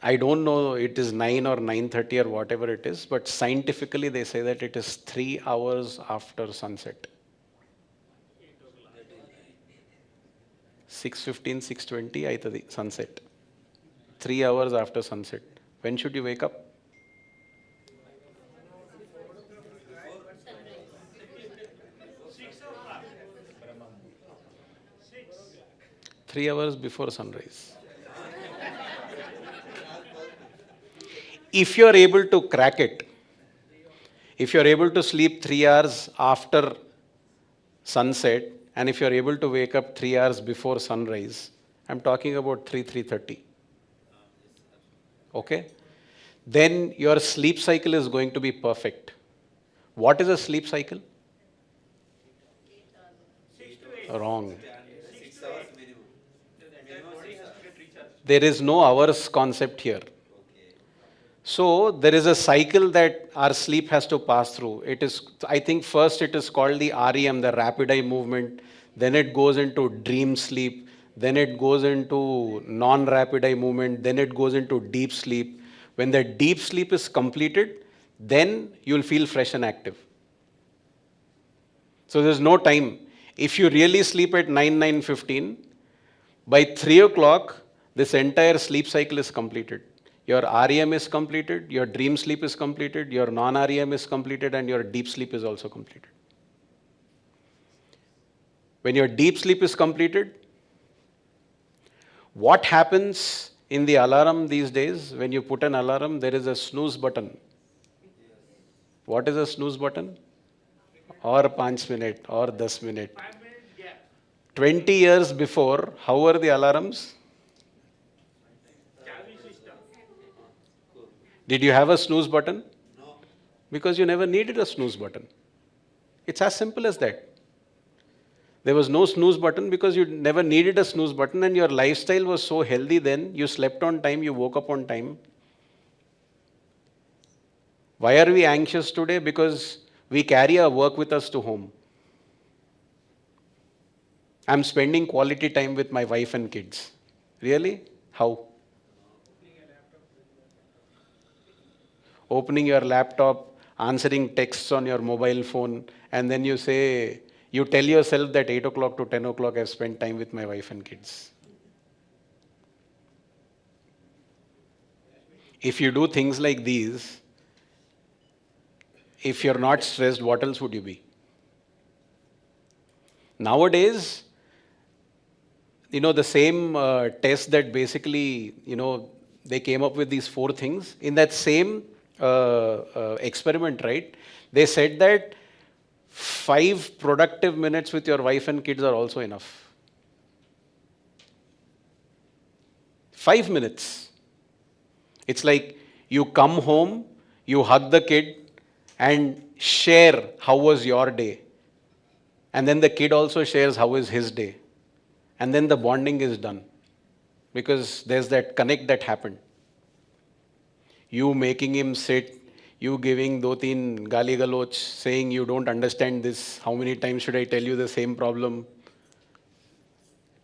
I don't know it is 9 or 9:30 or whatever it is, but scientifically they say that it is 3 hours after sunset. 6:15, 6:20 aitadi sunset. 3 hours after sunset. When should you wake up? Three hours before sunrise. If you are able to crack it, if you are able to sleep 3 hours after sunset, and if you are able to wake up 3 hours before sunrise, I'm talking about 3:30. Okay? Then your sleep cycle is going to be perfect. What is a sleep cycle? Wrong. There is no hours concept here. So there is a cycle that our sleep has to pass through. It is, I think first it is called the REM, the rapid eye movement. Then it goes into dream sleep. Then it goes into non-rapid eye movement. Then it goes into deep sleep. When the deep sleep is completed, then you'll feel fresh and active. So there's no time. If you really sleep at 9:15, by 3 o'clock, this entire sleep cycle is completed. Your REM is completed, your dream sleep is completed, your non-REM is completed, and your deep sleep is also completed. When your deep sleep is completed, what happens in the alarm these days? When you put an alarm, there is a snooze button. What is a snooze button? Or 5 minutes, or 10 minutes. 20 years before, how were the alarms? Did you have a snooze button? No. Because you never needed a snooze button. It's as simple as that. There was no snooze button because you never needed a snooze button, and your lifestyle was so healthy then. You slept on time, you woke up on time. Why are we anxious today? Because we carry our work with us to home. I'm spending quality time with my wife and kids. Really? How? Opening your laptop, answering texts on your mobile phone, and then you tell yourself that 8 o'clock to 10 o'clock I've spent time with my wife and kids. If you do things like these, if you're not stressed, what else would you be? Nowadays, the same test that basically, they came up with these 4 things. In that same experiment, right, they said that 5 productive minutes with your wife and kids are also enough. 5 minutes. It's like you come home, you hug the kid, and share how was your day. And then the kid also shares how is his day. And then the bonding is done. Because there's that connect that happened. You making him sit, you giving do-teen gali galoch, saying you don't understand this, how many times should I tell you the same problem?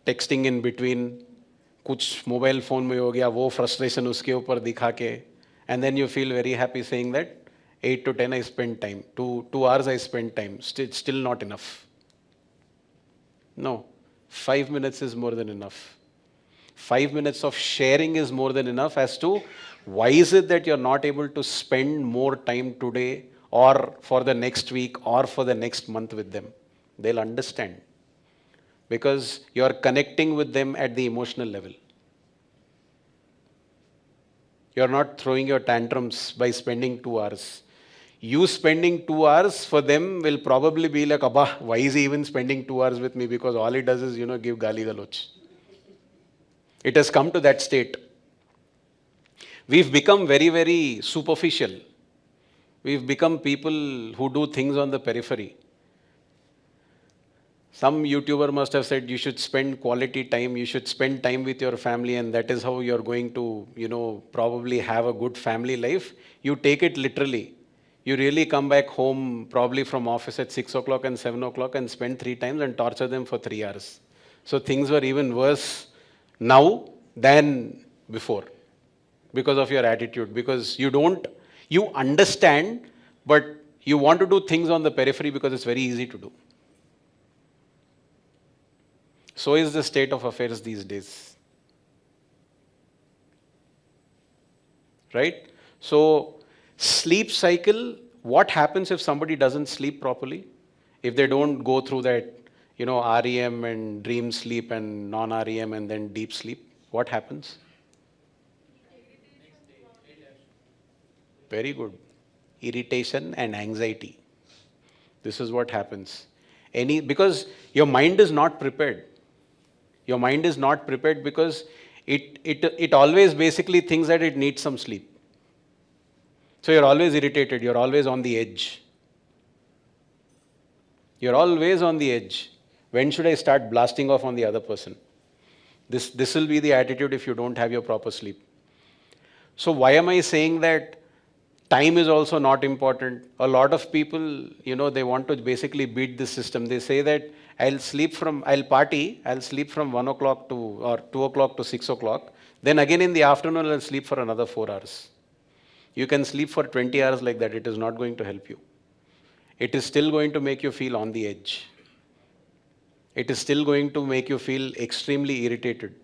Texting in between, कुछ mobile phone में हो गया, वो frustration उसके ऊपर दिखा के, and then you feel very happy saying that 8 to 10 I spend time, 2 hours I spend time, still not enough. No, 5 minutes is more than enough. 5 minutes of sharing is more than enough as to why is it that you're not able to spend more time today or for the next week or for the next month with them. They'll understand. Because you're connecting with them at the emotional level. You're not throwing your tantrums by spending 2 hours. You spending 2 hours for them will probably be like, Abba, why is he even spending 2 hours with me? Because all he does is, give gali galoch. It has come to that state. We've become very, very superficial. We've become people who do things on the periphery. Some YouTuber must have said you should spend quality time, you should spend time with your family, and that is how you're going to, probably have a good family life. You take it literally. You really come back home probably from office at 6 o'clock and 7 o'clock and spend 3 times and torture them for 3 hours. So things were even worse now than before because of your attitude. Because you understand, but you want to do things on the periphery because it's very easy to do. So is the state of affairs these days. Right? So, sleep cycle, what happens if somebody doesn't sleep properly? If they don't go through that, REM and dream sleep and non-REM and then deep sleep, what happens? Very good. Irritation and anxiety. This is what happens. Because your mind is not prepared. Your mind is not prepared because it always basically thinks that it needs some sleep. So you're always irritated, you're always on the edge. You're always on the edge. When should I start blasting off on the other person? This will be the attitude if you don't have your proper sleep. So why am I saying that time is also not important? A lot of people, they want to basically beat this system. They say that I'll sleep from 1 o'clock or 2 o'clock to 6 o'clock. Then again in the afternoon, I'll sleep for another 4 hours. You can sleep for 20 hours like that. It is not going to help you. It is still going to make you feel on the edge. It is still going to make you feel extremely irritated.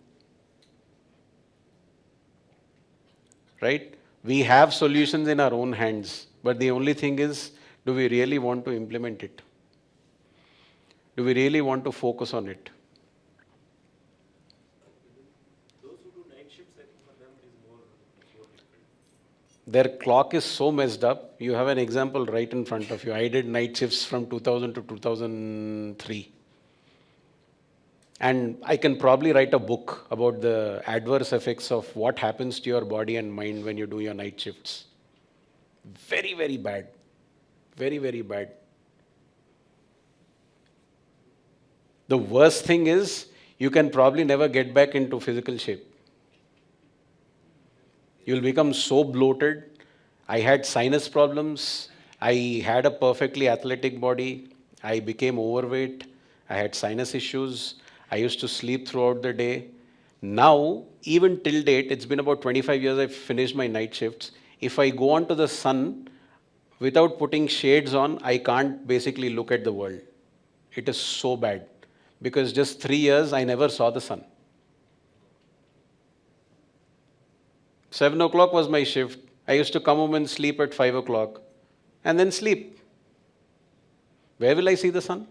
Right? We have solutions in our own hands, but the only thing is, do we really want to implement it? Do we really want to focus on it? Those who do night shifts, I think for them it is more difficult. Their clock is so messed up. You have an example right in front of you. I did night shifts from 2000 to 2003. And I can probably write a book about the adverse effects of what happens to your body and mind when you do your night shifts. Very, very bad. Very, very bad. The worst thing is, you can probably never get back into physical shape. You'll become so bloated. I had sinus problems. I had a perfectly athletic body. I became overweight. I had sinus issues. I used to sleep throughout the day. Now, even till date, it's been about 25 years I've finished my night shifts. If I go onto the sun without putting shades on, I can't basically look at the world. It is so bad. Because just 3 years, I never saw the sun. 7 o'clock was my shift. I used to come home and sleep at 5 o'clock and then sleep. Where will I see the sun?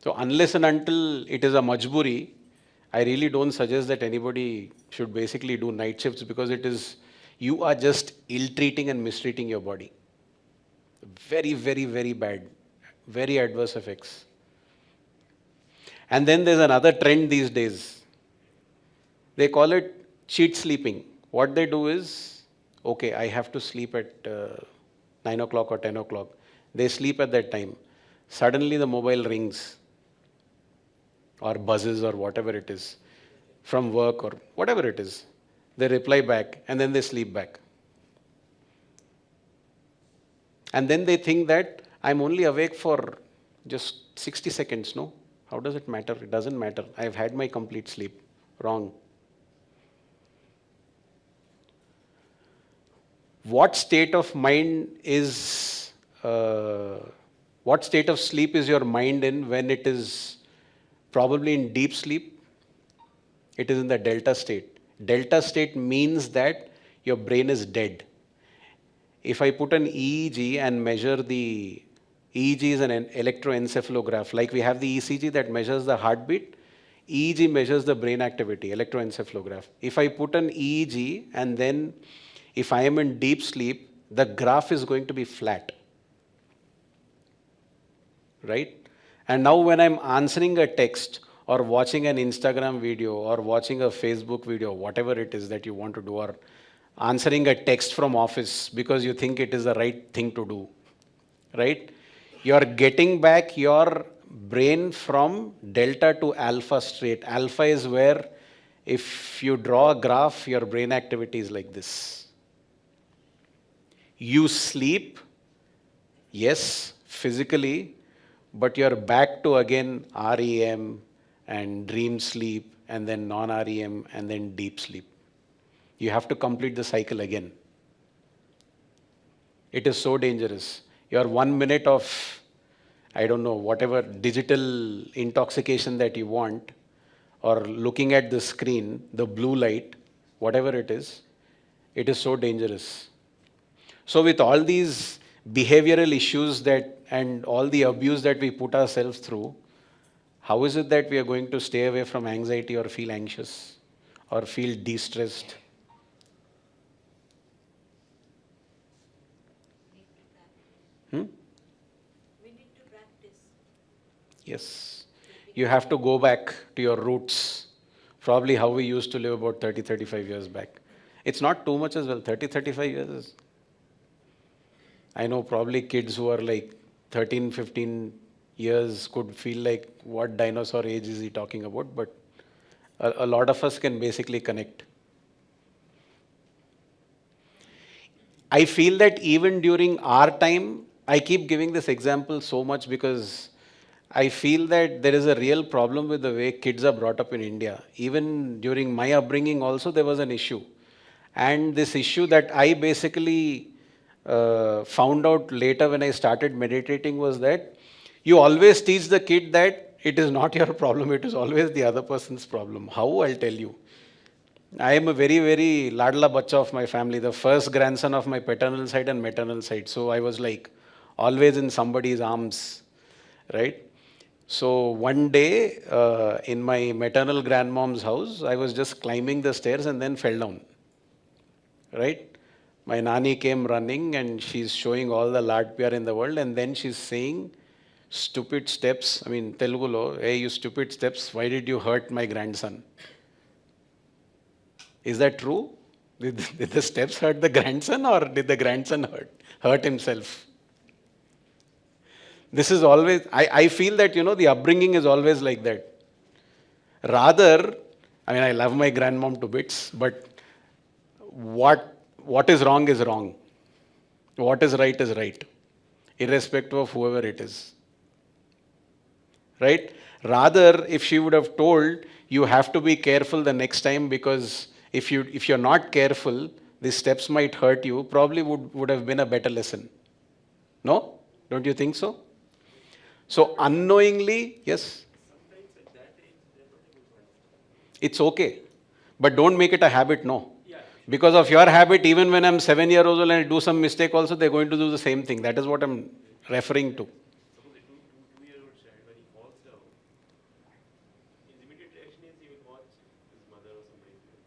So unless and until it is a majburi, I really don't suggest that anybody should basically do night shifts, because you are just ill-treating and mistreating your body. Very, very, very bad. Very adverse effects. And then there's another trend these days. They call it cheat sleeping. What they do is, okay, I have to sleep at 9 o'clock or 10 o'clock. They sleep at that time. Suddenly the mobile rings or buzzes or whatever it is from work or whatever it is. They reply back and then they sleep back. And then they think that I'm only awake for just 60 seconds. No? How does it matter? It doesn't matter. I've had my complete sleep. Wrong. What state of sleep is your mind in when it is probably in deep sleep? It is in the delta state. Delta state means that your brain is dead. If I put an EEG and measure the EEG is an electroencephalograph, like we have the ECG that measures the heartbeat, EEG measures the brain activity, electroencephalograph. If I put an EEG and then if I am in deep sleep, the graph is going to be flat. Right? And now when I'm answering a text or watching an Instagram video or watching a Facebook video, whatever it is that you want to do, or answering a text from office because you think it is the right thing to do, right? You're getting back your brain from delta to alpha state. Alpha is where if you draw a graph, your brain activity is like this. You sleep, yes, physically, but you're back to again REM and dream sleep and then non-REM and then deep sleep. You have to complete the cycle again. It is so dangerous. Your 1 minute of, I don't know, whatever digital intoxication that you want, or looking at the screen, the blue light, whatever it is so dangerous. So with all these behavioral issues and all the abuse that we put ourselves through, how is it that we are going to stay away from anxiety or feel anxious or feel de-stressed? We need to practice. Yes. You have to go back to your roots, probably how we used to live about 30, 35 years back. It's not too much as well, 30, 35 years is, I know probably kids who are like 13, 15 years could feel like, what dinosaur age is he talking about? But a lot of us can basically connect. I feel that even during our time, I keep giving this example so much because I feel that there is a real problem with the way kids are brought up in India. Even during my upbringing also there was an issue. And this issue that I basically found out later when I started meditating was that you always teach the kid that it is not your problem, it is always the other person's problem. How? I'll tell you. I am a very, very ladla bacha of my family, the first grandson of my paternal side and maternal side. So I was like always in somebody's arms, right? So one day in my maternal grandmom's house, I was just climbing the stairs and then fell down, right? My nani came running and she's showing all the lad pyar in the world, and then she's saying, stupid steps. I mean, Telugulo, hey, you stupid steps, why did you hurt my grandson? Is that true? Did the steps hurt the grandson, or did the grandson hurt himself? This is always, I feel that, the upbringing is always like that. Rather, I mean, I love my grandmom to bits, but what is wrong is wrong. What is right, irrespective of whoever it is. right? Rather, if she would have told, you have to be careful the next time because if you're not careful, these steps might hurt you, probably would have been a better lesson. No? Don't you think so? So unknowingly, yes, it's okay. But don't make it a habit, no. Because of your habit, even when I'm 7 years old and I do some mistake also, they're going to do the same thing. That is what I'm referring to. Suppose a two-year-old child, when he falls down, his immediate reaction is he will watch his mother or somebody is there.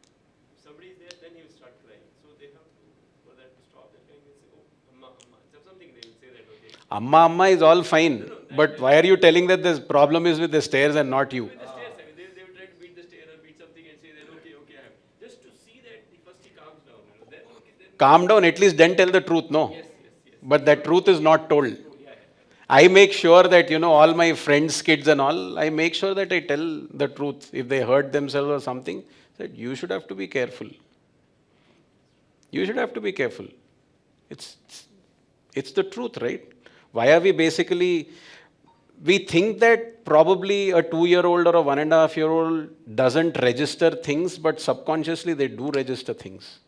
If somebody is there, then he will start crying. So they have to, for that to stop that crying, they say, oh, Amma, Amma. Something they will say that, okay. Amma, Amma is all fine. But why are you telling that the problem is with the stairs and not you? With the stairs, I mean, they will try to beat the stair or beat something and say that, okay, okay, I have. Just to see that first he calms down. Then, okay, then. Calm down, at least then tell the truth, no? Yes, yes, yes. But that truth is not told. Yeah, yeah. I make sure that, all my friends' kids and all, I make sure that I tell the truth. If they hurt themselves or something, that you should have to be careful. You should have to be careful. It's the truth, right? Why are we basically, we think that probably a 2-year-old or a 1.5-year-old doesn't register things, but subconsciously they do register things.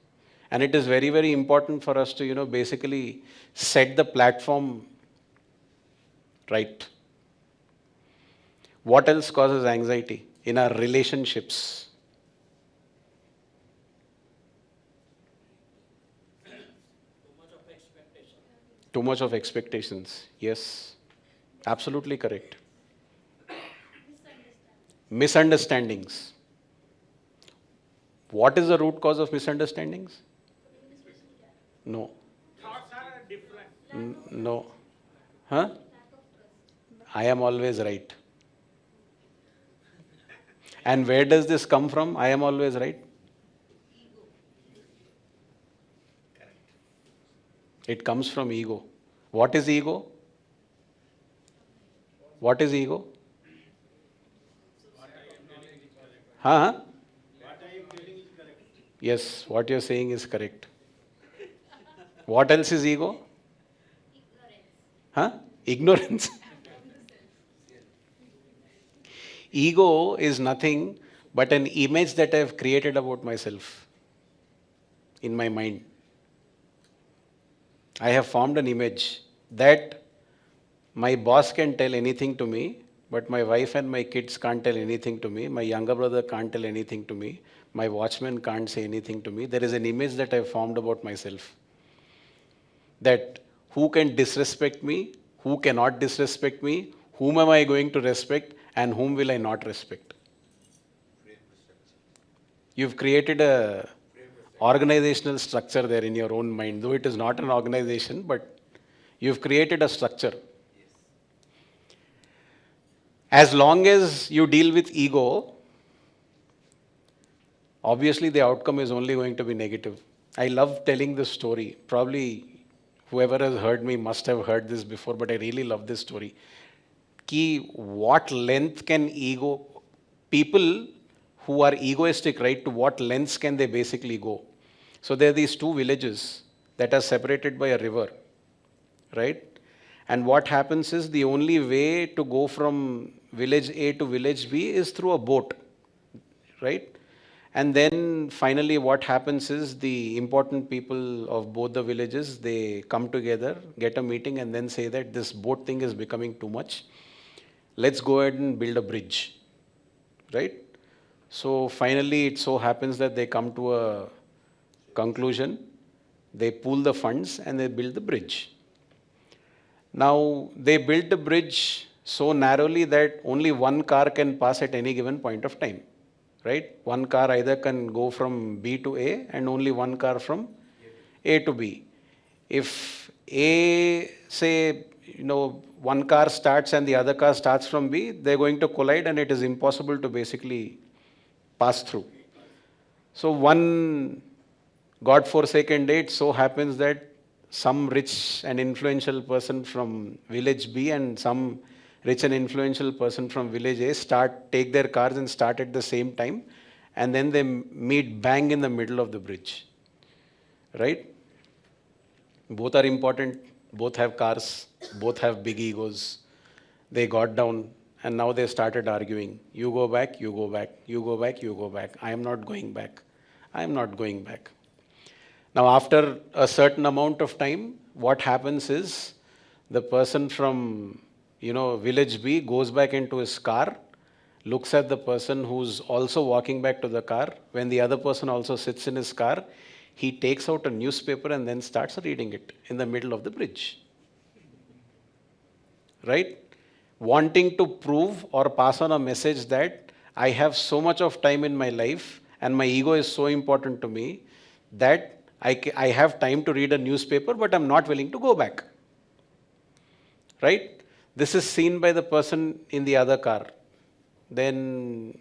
And it is very, very important for us to, basically set the platform right. What else causes anxiety in our relationships? Too much of expectations. Yes. Absolutely correct. Misunderstandings. What is the root cause of misunderstandings? No. Thoughts are different. No. Huh? I am always right. And where does this come from? I am always right. It comes from ego. What is ego? What is ego? Huh? Yes, what you're saying is correct. What else is ego? Huh? Ignorance. Ego is nothing but an image that I've created about myself in my mind. I have formed an image that my boss can tell anything to me, but my wife and my kids can't tell anything to me. My younger brother can't tell anything to me. My watchman can't say anything to me. There is an image that I've formed about myself. That who can disrespect me, who cannot disrespect me, whom am I going to respect, and whom will I not respect. You've created a organizational structure there in your own mind, though it is not an organization, but you've created a structure. As long as you deal with ego, obviously the outcome is only going to be negative. I love telling this story. Probably whoever has heard me must have heard this before, but I really love this story. Ki what length can ego, people who are egoistic, right, to what lengths can they basically go? So there are these two villages that are separated by a river, right? And what happens is the only way to go from village A to village B is through a boat, right? And then finally what happens is the important people of both the villages, they come together, get a meeting and then say that this boat thing is becoming too much. Let's go ahead and build a bridge, right? So finally it so happens that they come to a conclusion, they pool the funds and they build the bridge. Now they built the bridge so narrowly that only one car can pass at any given point of time, right? One car either can go from B to A and only one car from A to B. If A, say, one car starts and the other car starts from B, they're going to collide and it is impossible to basically pass through. So one God-forsaken day, it so happens that some rich and influential person from village B and some rich and influential person from village A take their cars and start at the same time, and then they meet bang in the middle of the bridge, right? Both are important, both have cars, both have big egos. They got down and now they started arguing. You go back, you go back, you go back, you go back. I am not going back. I am not going back. Now, after a certain amount of time, what happens is the person from, village B goes back into his car, looks at the person who's also walking back to the car. When the other person also sits in his car, he takes out a newspaper and then starts reading it in the middle of the bridge. Right? Wanting to prove or pass on a message that I have so much of time in my life and my ego is so important to me that I have time to read a newspaper, but I'm not willing to go back. Right? This is seen by the person in the other car. Then,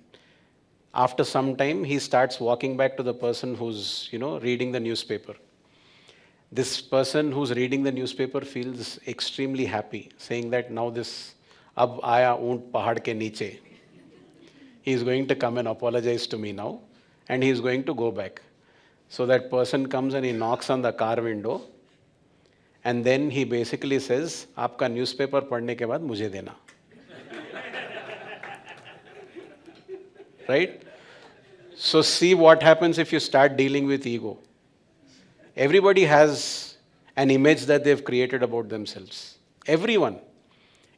after some time, he starts walking back to the person who's, reading the newspaper. This person who's reading the newspaper feels extremely happy, saying that now this, ab aaya oont pahad ke niche. He is going to come and apologize to me now, and he is going to go back. So that person comes and he knocks on the car window, and then he basically says, "Aapka newspaper padhne ke baad mujhe dena." Right? So see what happens if you start dealing with ego. Everybody has an image that they've created about themselves. Everyone.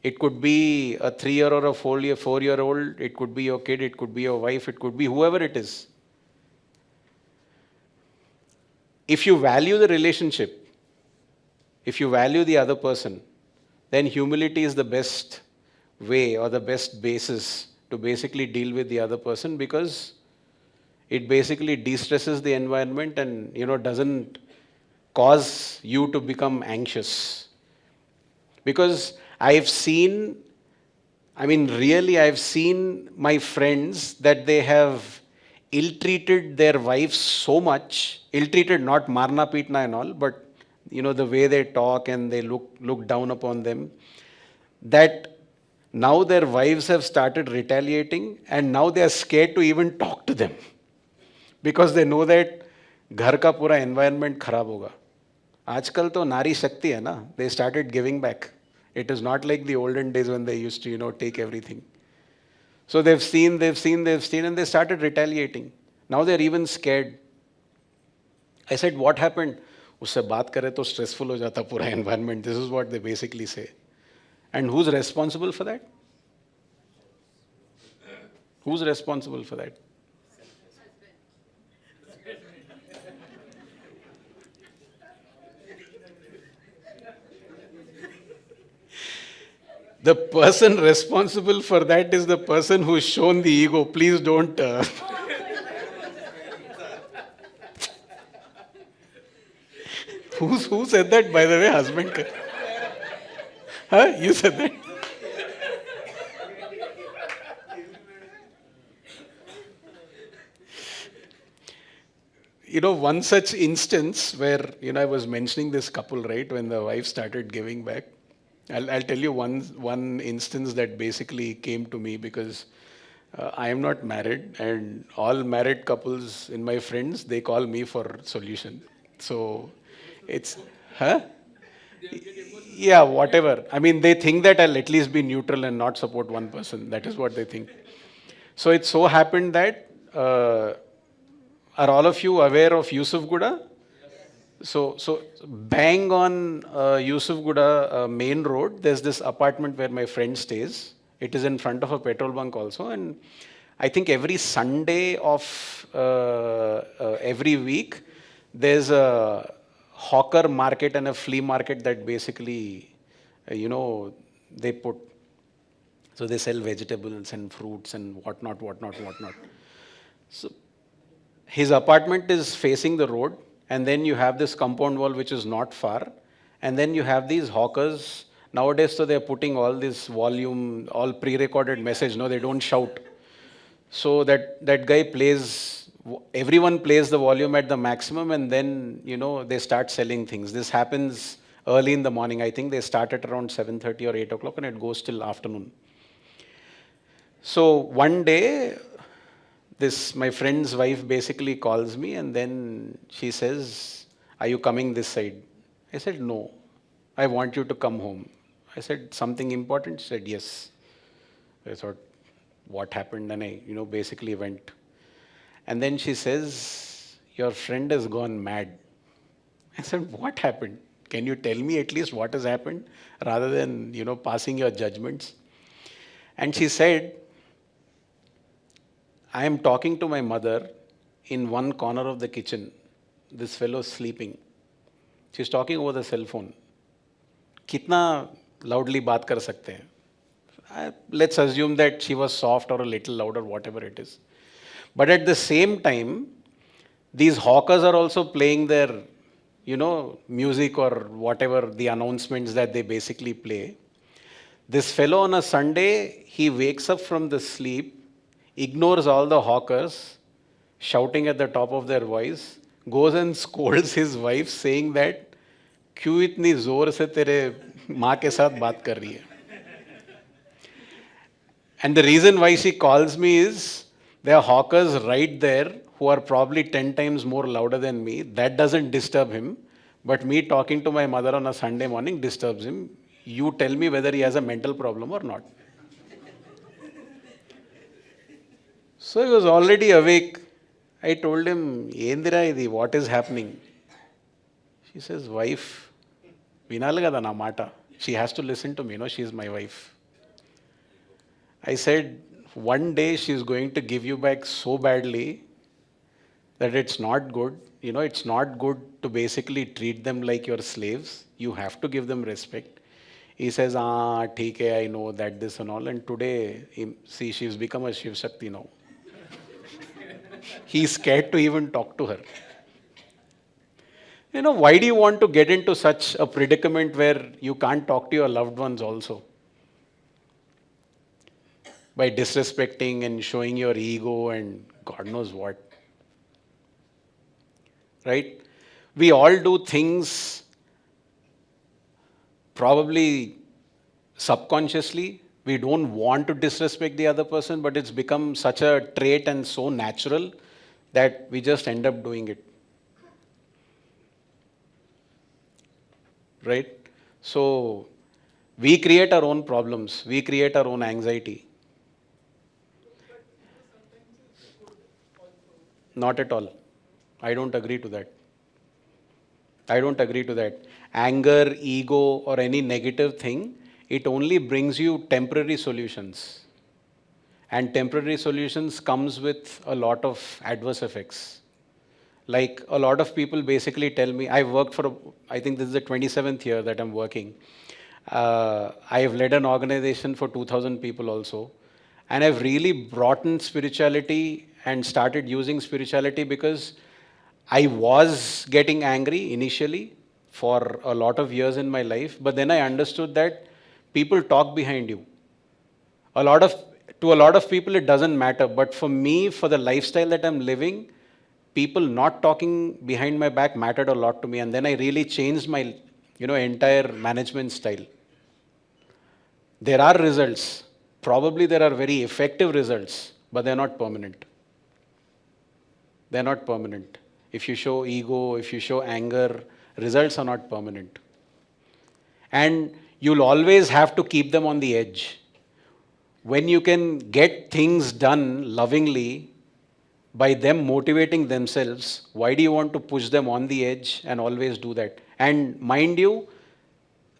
It could be a 3-year or a 4-year-old, it could be your kid, it could be your wife, it could be whoever it is. If you value the relationship, if you value the other person, then humility is the best way or the best basis to basically deal with the other person, because it basically de-stresses the environment and doesn't cause you to become anxious. Because I've seen my friends that they have ill-treated their wives so much, ill-treated, not marna pitna and all, but the way they talk and they look down upon them, that now their wives have started retaliating and now they are scared to even talk to them. Because they know that घर का पूरा environment खराब होगा. आजकल तो नारी शक्ति है ना. They started giving back. It is not like the olden days when they used to, take everything. So they've seen, and they started retaliating. Now they're even scared. I said, what happened? उससे बात करे तो stressful हो जाता पूरा environment. This is what they basically say. And who's responsible for that? Who's responsible for that? The person responsible for that is the person who's shown the ego. Please don't. Who said that, by the way? Husband? Huh? You said that? One such instance where, I was mentioning this couple, right, when the wife started giving back. I'll tell you one instance that basically came to me, because I am not married, and all married couples in my friends, they call me for solution. So it's, huh? Yeah, whatever. They think that I'll at least be neutral and not support one person. That is what they think. So it so happened that, are all of you aware of Yusuf Guda? So bang on Yusuf Guda main road, there's this apartment where my friend stays. It is in front of a petrol bunk also, and I think every Sunday of every week, there's a hawker market and a flea market that basically, they put. So they sell vegetables and fruits and whatnot. So his apartment is facing the road, and then you have this compound wall which is not far, and then you have these hawkers. Nowadays, so they're putting all this volume, all pre-recorded message. No, they don't shout. So that guy plays, everyone plays the volume at the maximum, and then, they start selling things. This happens early in the morning. I think they start at around 7:30 or 8 o'clock, and it goes till afternoon. So one day, my friend's wife basically calls me, and then she says, "Are you coming this side?" I said, "No, I want you to come home." I said, "Something important?" She said, "Yes." I thought, what happened? And I, basically went. And then she says, your friend has gone mad. I said, what happened? Can you tell me at least what has happened rather than, passing your judgments? And she said, I am talking to my mother in one corner of the kitchen. This fellow's sleeping. She's talking over the cell phone. कितना loudly बात कर सकते हैं? Let's assume that she was soft or a little louder, whatever it is. But at the same time, these hawkers are also playing their, music or whatever the announcements that they basically play. This fellow on a Sunday, he wakes up from the sleep, ignores all the hawkers, shouting at the top of their voice, goes and scolds his wife saying that, क्यों इतनी जोर से तेरे माँ के साथ बात कर रही है? And the reason why she calls me is there are hawkers right there who are probably 10 times more louder than me. That doesn't disturb him. But me talking to my mother on a Sunday morning disturbs him. You tell me whether he has a mental problem or not. So he was already awake. I told him, Yendira idi, what is happening? She says, wife, vinalagada na mata. She has to listen to me, she is my wife. I said, one day she's going to give you back so badly that it's not good. It's not good to basically treat them like your slaves. You have to give them respect. He says, theek hai, I know that, this and all. And today, see, she's become a Shiv Shakti now. He's scared to even talk to her. Why do you want to get into such a predicament where you can't talk to your loved ones also? By disrespecting and showing your ego and God knows what. Right? We all do things probably subconsciously. We don't want to disrespect the other person, but it's become such a trait and so natural that we just end up doing it. Right? So, we create our own problems. We create our own anxiety. Not at all. I don't agree to that. I don't agree to that. Anger, ego, or any negative thing, it only brings you temporary solutions. And temporary solutions comes with a lot of adverse effects. Like a lot of people basically tell me, I've worked for, I think this is the 27th year that I'm working. I have led an organization for 2,000 people also. And I've really brought in spirituality and started using spirituality because I was getting angry initially for a lot of years in my life, but then I understood that people talk behind you. To a lot of people it doesn't matter, but for me, for the lifestyle that I'm living, people not talking behind my back mattered a lot to me, and then I really changed my entire management style. There are results. Probably there are very effective results, but they're not permanent. They're not permanent. If you show ego, if you show anger, results are not permanent. And you'll always have to keep them on the edge. When you can get things done lovingly by them motivating themselves, why do you want to push them on the edge and always do that? And mind you,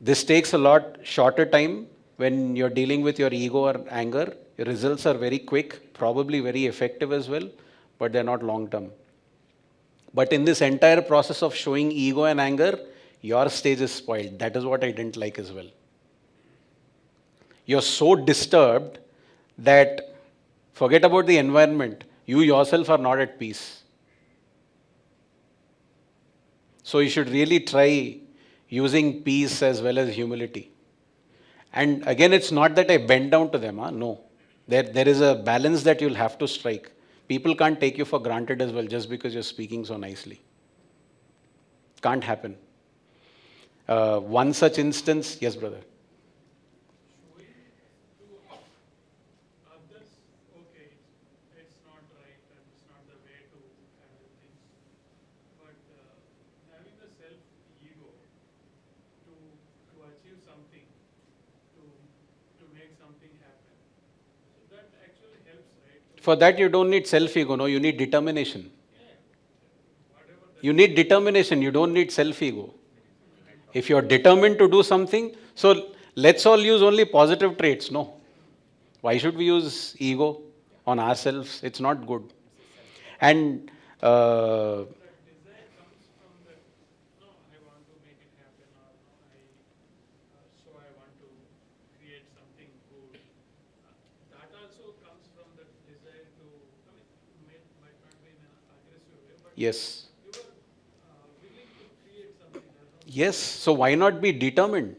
this takes a lot shorter time when you're dealing with your ego or anger. Results are very quick, probably very effective as well, but they're not long term. But in this entire process of showing ego and anger, your stage is spoiled. That is what I didn't like as well. You're so disturbed that forget about the environment. You yourself are not at peace. So you should really try using peace as well as humility. And again, it's not that I bend down to them. No. There is a balance that you'll have to strike. People can't take you for granted as well just because you're speaking so nicely. Can't happen. One such instance, yes, brother. Showing to others, okay, it's not right and it's not the way to handle things. But having the self-ego to achieve something, to make something happen, that actually helps, right? For that, you don't need self-ego, no, you need determination. Whatever that You need determination, you don't need self-ego. If you're determined to do something, so let's all use only positive traits, no. Why should we use ego on ourselves? It's not good. And that desire comes from that, no, I want to make it happen, or no, so I want to create something good. That also comes from that desire to, I mean, might not be in an aggressive way, but yes, you are willing to create something. I don't know. yes, so why not be determined?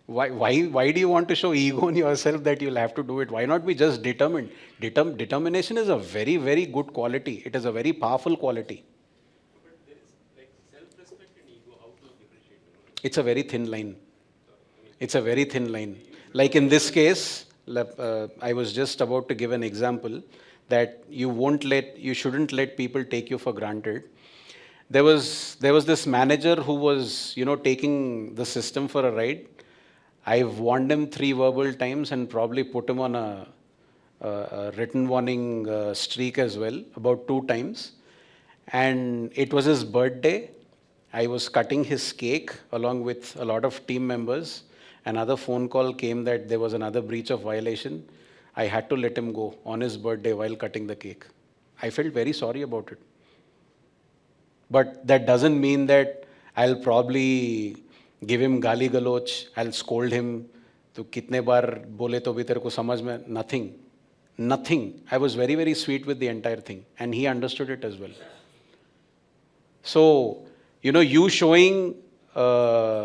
Why do you want to show ego in yourself that you'll have to do it? Why not be just determined? Determination is a very, very good quality. It is a very powerful quality. But there is like self-respect and ego, how to differentiate them? It's a very thin line. It's a very thin line. Like in this case, I was just about to give an example that you shouldn't let people take you for granted. There was this manager who was, taking the system for a ride. I've warned him 3 verbal times and probably put him on a written warning streak as well, about 2 times. And it was his birthday. I was cutting his cake along with a lot of team members. Another phone call came that there was another breach of violation. I had to let him go on his birthday while cutting the cake. I felt very sorry about it. But that doesn't mean that I'll probably give him gali galoch, I'll scold him. तो कितने बार बोले तो भी तेरे को समझ में nothing. Nothing. I was very, very sweet with the entire thing. And he understood it as well. So, you showing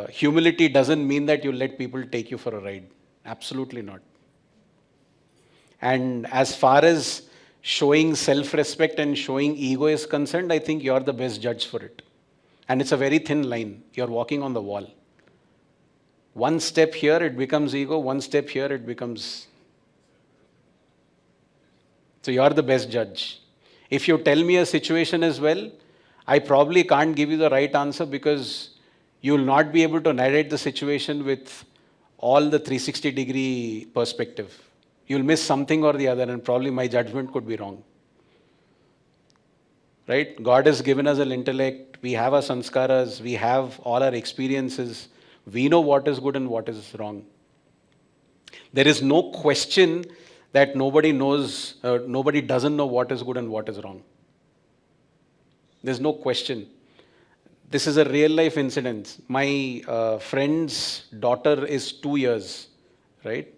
humility doesn't mean that you let people take you for a ride. Absolutely not. And as far as showing self-respect and showing ego is concerned, I think you're the best judge for it. And it's a very thin line. You're walking on the wall. One step here, it becomes ego. One step here, it becomes... So you're the best judge. If you tell me a situation as well, I probably can't give you the right answer because you will not be able to narrate the situation with all the 360-degree perspective. You'll miss something or the other, and probably my judgment could be wrong. Right? God has given us an intellect, we have our sanskaras, we have all our experiences, we know what is good and what is wrong. There is no question that nobody knows, nobody doesn't know what is good and what is wrong. There's no question. This is a real life incident. My friend's daughter is 2 years, right?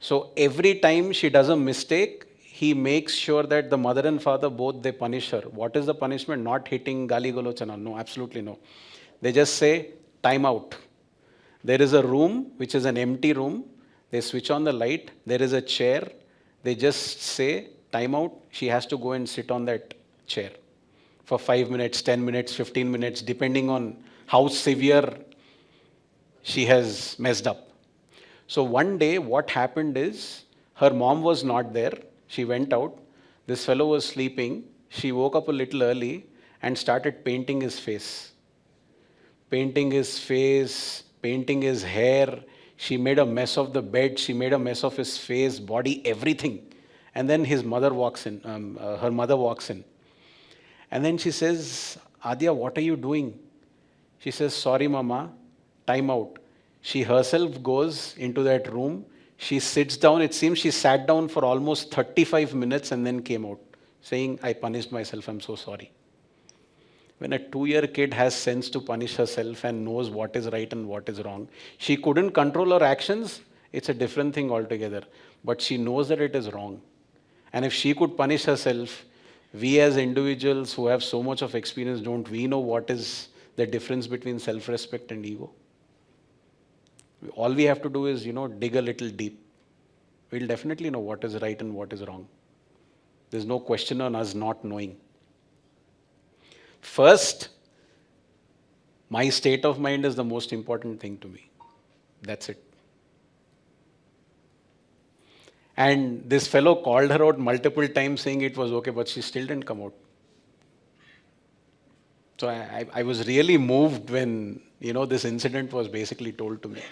So every time she does a mistake, he makes sure that the mother and father both, they punish her. What is the punishment? Not hitting, gali galoch and all. No, absolutely no. They just say, time out. There is a room, which is an empty room. They switch on the light. There is a chair. They just say, time out. She has to go and sit on that chair for 5 minutes, 10 minutes, 15 minutes, depending on how severe she has messed up. So one day, what happened is, her mom was not there. She went out. This fellow was sleeping. She woke up a little early and started painting his face. Painting his face, painting his hair. She made a mess of the bed. She made a mess of his face, body, everything. And then his mother walks in. Her mother walks in. And then she says, Adya, what are you doing? She says, sorry, Mama, time out. She herself goes into that room. She sits down. It seems she sat down for almost 35 minutes and then came out, saying, I punished myself. I'm so sorry. When a 2-year kid has sense to punish herself and knows what is right and what is wrong, she couldn't control her actions. It's a different thing altogether. But she knows that it is wrong. And if she could punish herself, we as individuals who have so much of experience, don't we know what is the difference between self-respect and ego? All we have to do is, dig a little deep. We'll definitely know what is right and what is wrong. There's no question on us not knowing. First, my state of mind is the most important thing to me. That's it. And this fellow called her out multiple times saying it was okay, but she still didn't come out. So I was really moved when, this incident was basically told to me.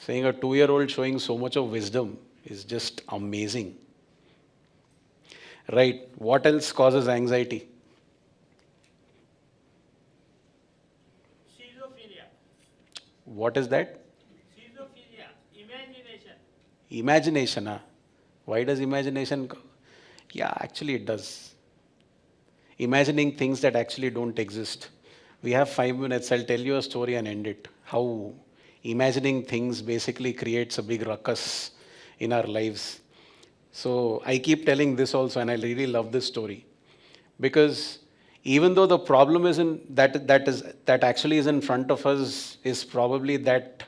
Saying a 2-year-old showing so much of wisdom is just amazing. Right? What else causes anxiety? Schizophrenia. What is that? Schizophrenia. Imagination. Imagination, huh? Why does imagination? Yeah, actually it does. Imagining things that actually don't exist. We have 5 minutes. I'll tell you a story and end it. How imagining things basically creates a big ruckus in our lives. So I keep telling this also, and I really love this story because even though the problem isn't that actually is in front of us is probably that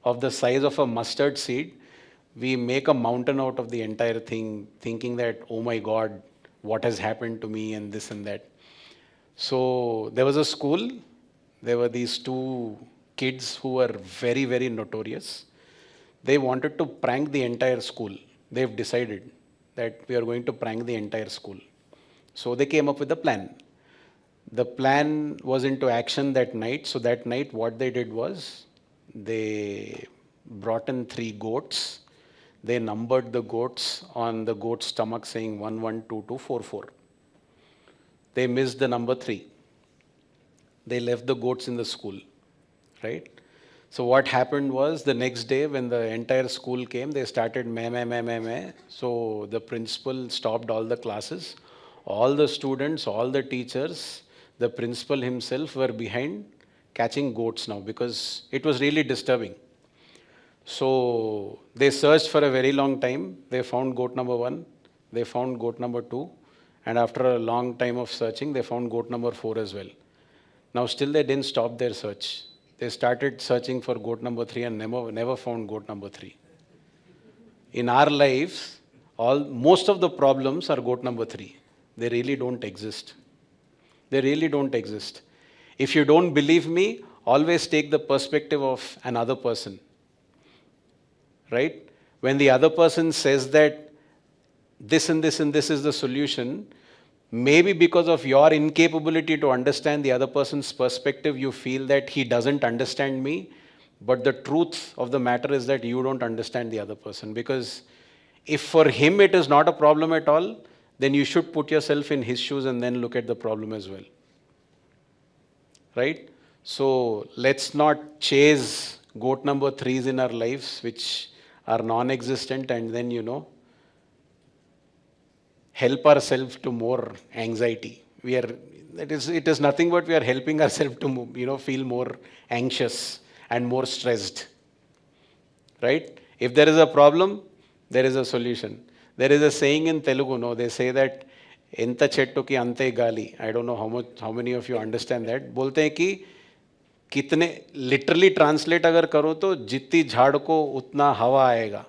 of the size of a mustard seed, we make a mountain out of the entire thing, thinking that, oh my God, what has happened to me, and this and that. So there was a school, there were these two kids who were very, very notorious. They wanted to prank the entire school. They've decided that we are going to prank the entire school. So they came up with a plan. The plan was into action that night. So that night, what they did was they brought in 3 goats. They numbered the goats on the goat's stomach, saying 1, 1, 2, 2, 4, 4. They missed the number 3. They left the goats in the school, right? So what happened was the next day when the entire school came, they started meh, meh, meh, meh, meh. So the principal stopped all the classes. All the students, all the teachers, the principal himself were behind catching goats now because it was really disturbing. So they searched for a very long time. They found goat number 1. They found goat number 2. And after a long time of searching, they found goat number 4 as well. Now still they didn't stop their search. They started searching for goat number 3 and never found goat number 3. In our lives, most of the problems are goat number 3. They really don't exist. They really don't exist. If you don't believe me, always take the perspective of another person. Right? When the other person says that this and this and this is the solution, maybe because of your incapability to understand the other person's perspective, you feel that he doesn't understand me. But the truth of the matter is that you don't understand the other person. Because if for him it is not a problem at all, then you should put yourself in his shoes and then look at the problem as well. Right? So let's not chase goat number 3s in our lives, which are non-existent, and then, help ourselves to more anxiety. It is nothing but we are helping ourselves to, feel more anxious and more stressed. Right? If there is a problem, there is a solution. There is a saying in Telugu, no, they say that enta chettu ki ante gali. I don't know how many of you understand that. बोलते हैं कि कितने literally translate अगर करो तो जितनी झाड़ को उतना हवा आएगा.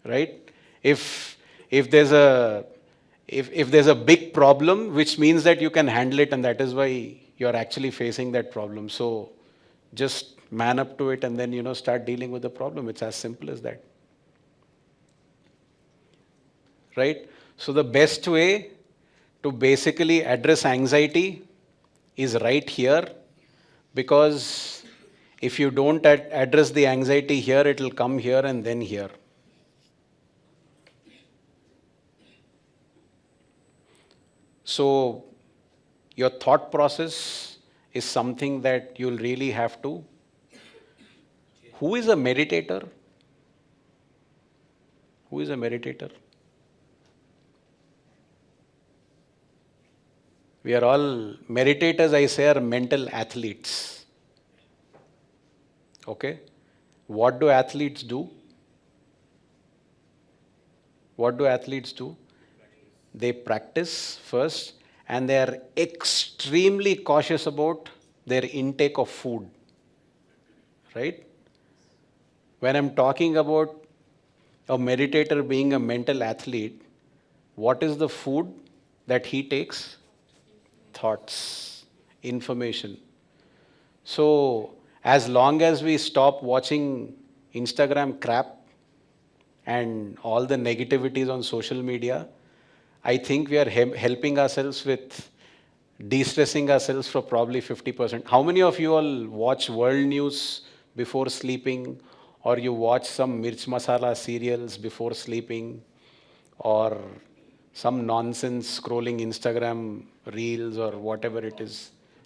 Right? If there's a big problem, which means that you can handle it, and that is why you're actually facing that problem. So just man up to it and then start dealing with the problem. It's as simple as that. Right? So the best way to basically address anxiety is right here, because if you don't address the anxiety here, it will come here and then here. So your thought process is something that you'll really have to. Who is a meditator? Who is a meditator? We are all meditators, I say, are mental athletes. Okay? What do athletes do? What do athletes do? They practice first, and they are extremely cautious about their intake of food. Right? When I'm talking about a meditator being a mental athlete, what is the food that he takes? Thoughts, information. So, as long as we stop watching Instagram crap and all the negativities on social media, I think we are helping ourselves with de-stressing ourselves for probably 50%. How many of you all watch world news before sleeping or you watch some mirch masala serials before sleeping, or some nonsense scrolling Instagram reels or whatever it is.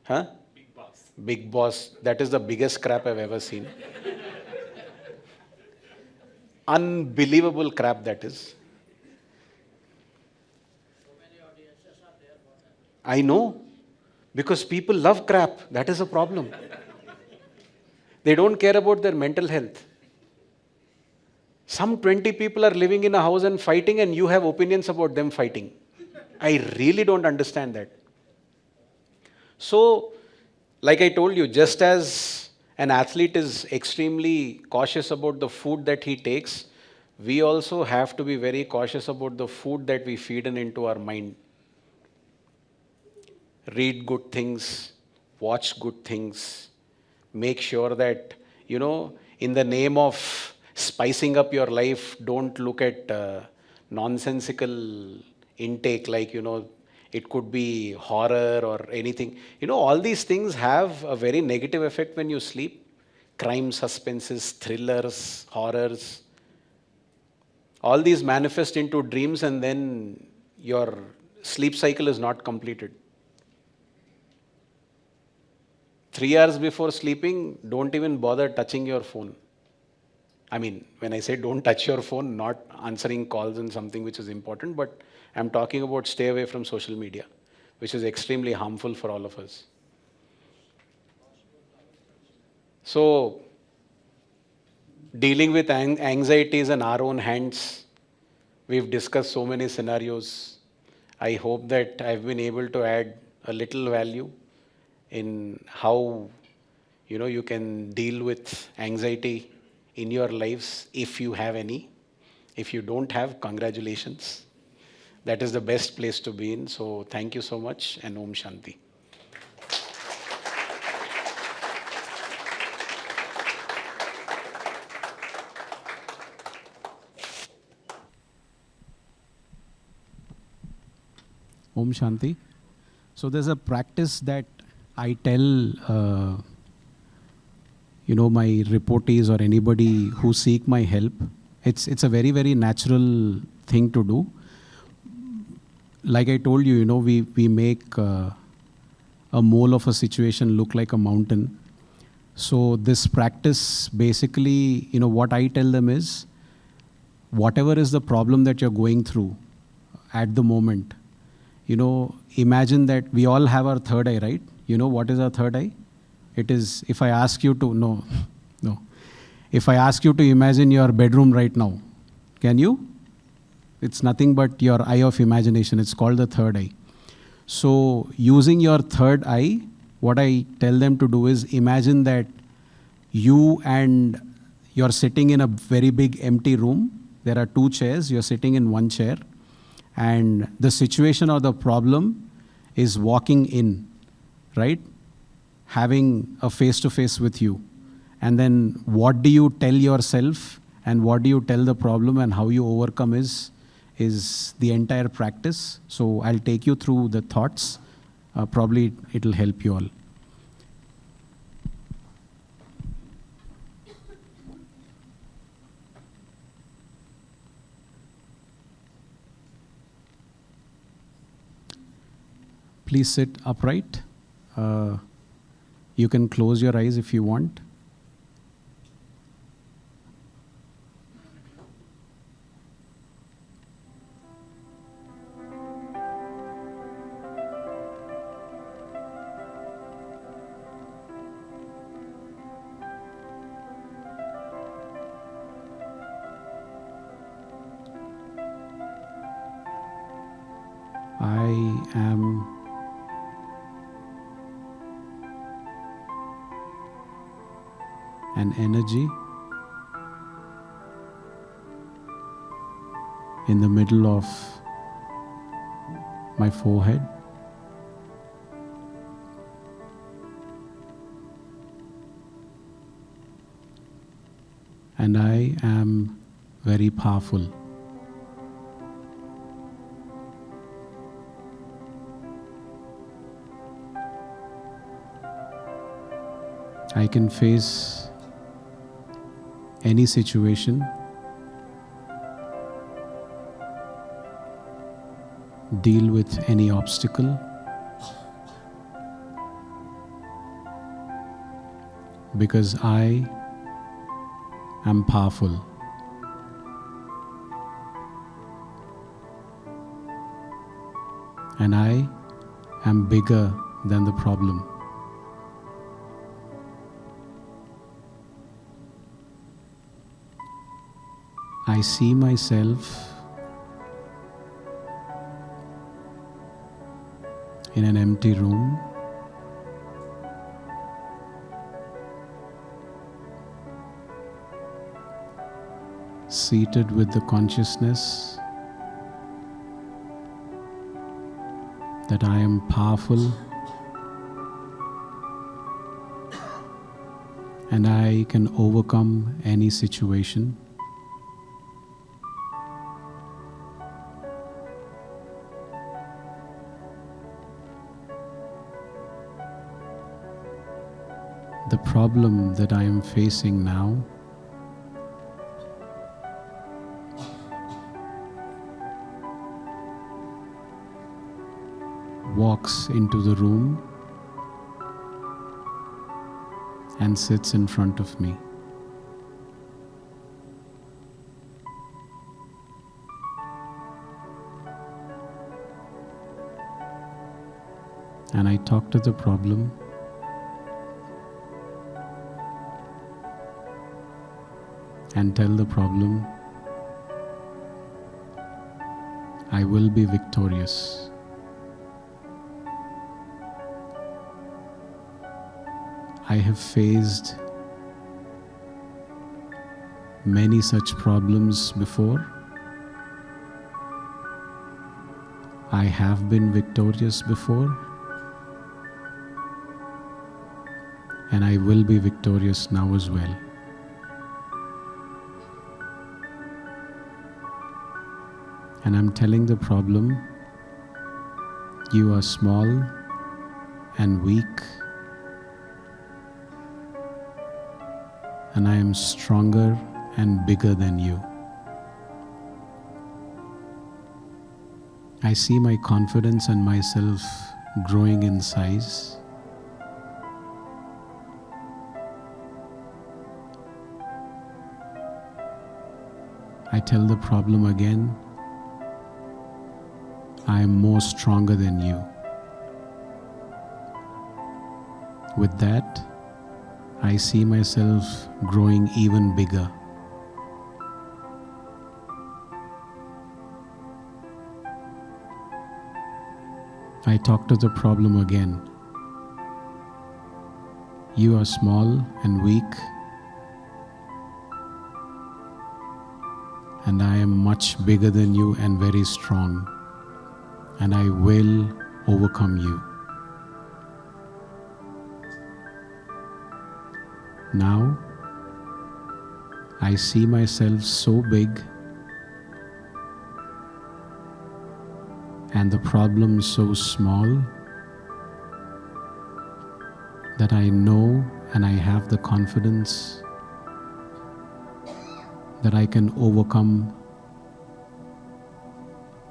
Huh? Big boss. Big Boss, that is the biggest crap I've ever seen. Unbelievable crap that is. I know, because people love crap. That is a problem. They don't care about their mental health. Some 20 people are living in a house and fighting, and you have opinions about them fighting. I really don't understand that. So, like I told you, just as an athlete is extremely cautious about the food that he takes, we also have to be very cautious about the food that we feed in into our mind. Read good things, watch good things, make sure that, in the name of spicing up your life, don't look at nonsensical intake like, it could be horror or anything. All these things have a very negative effect when you sleep. Crime, suspenses, thrillers, horrors, all these manifest into dreams, and then your sleep cycle is not completed. 3 hours before sleeping, don't even bother touching your phone. I mean, when I say don't touch your phone, not answering calls and something which is important, but I'm talking about stay away from social media, which is extremely harmful for all of us. So, dealing with anxiety is in our own hands. We've discussed so many scenarios. I hope that I've been able to add a little value in how you can deal with anxiety in your lives, if you have any. If you don't have, congratulations. That is the best place to be in. So thank you so much, and Om Shanti. Om Shanti. So there's a practice that I tell my reportees or anybody who seek my help. It's a very, very natural thing to do. Like I told you, we make a mole of a situation look like a mountain. So this practice, basically, what I tell them is, whatever is the problem that you're going through at the moment, imagine that we all have our third eye, right? What is our third eye? It is, if I ask you to, no. If I ask you to imagine your bedroom right now, can you? It's nothing but your eye of imagination. It's called the third eye. So using your third eye, what I tell them to do is imagine that you're sitting in a very big empty room. There are 2 chairs. You're sitting in 1 chair. And the situation or the problem is walking in, right? Having a face-to-face with you. And then what do you tell yourself and what do you tell the problem and how you overcome is the entire practice. So I'll take you through the thoughts. Probably it'll help you all. Please sit upright. You can close your eyes if you want. I am an energy in the middle of my forehead. And I am very powerful. I can face any situation, deal with any obstacle, because I am powerful. And I am bigger than the problem. I see myself in an empty room, seated with the consciousness that I am powerful and I can overcome any situation. The problem that I am facing now walks into the room and sits in front of me. And I talk to the problem and tell the problem, I will be victorious. I have faced many such problems before. I have been victorious before, and I will be victorious now as well. And I'm telling the problem, you are small and weak, and I am stronger and bigger than you. I see my confidence and myself growing in size. I tell the problem again, I am more stronger than you. With that, I see myself growing even bigger. I talk to the problem again. You are small and weak, and I am much bigger than you and very strong, and I will overcome you. Now, I see myself so big and the problem so small that I know and I have the confidence that I can overcome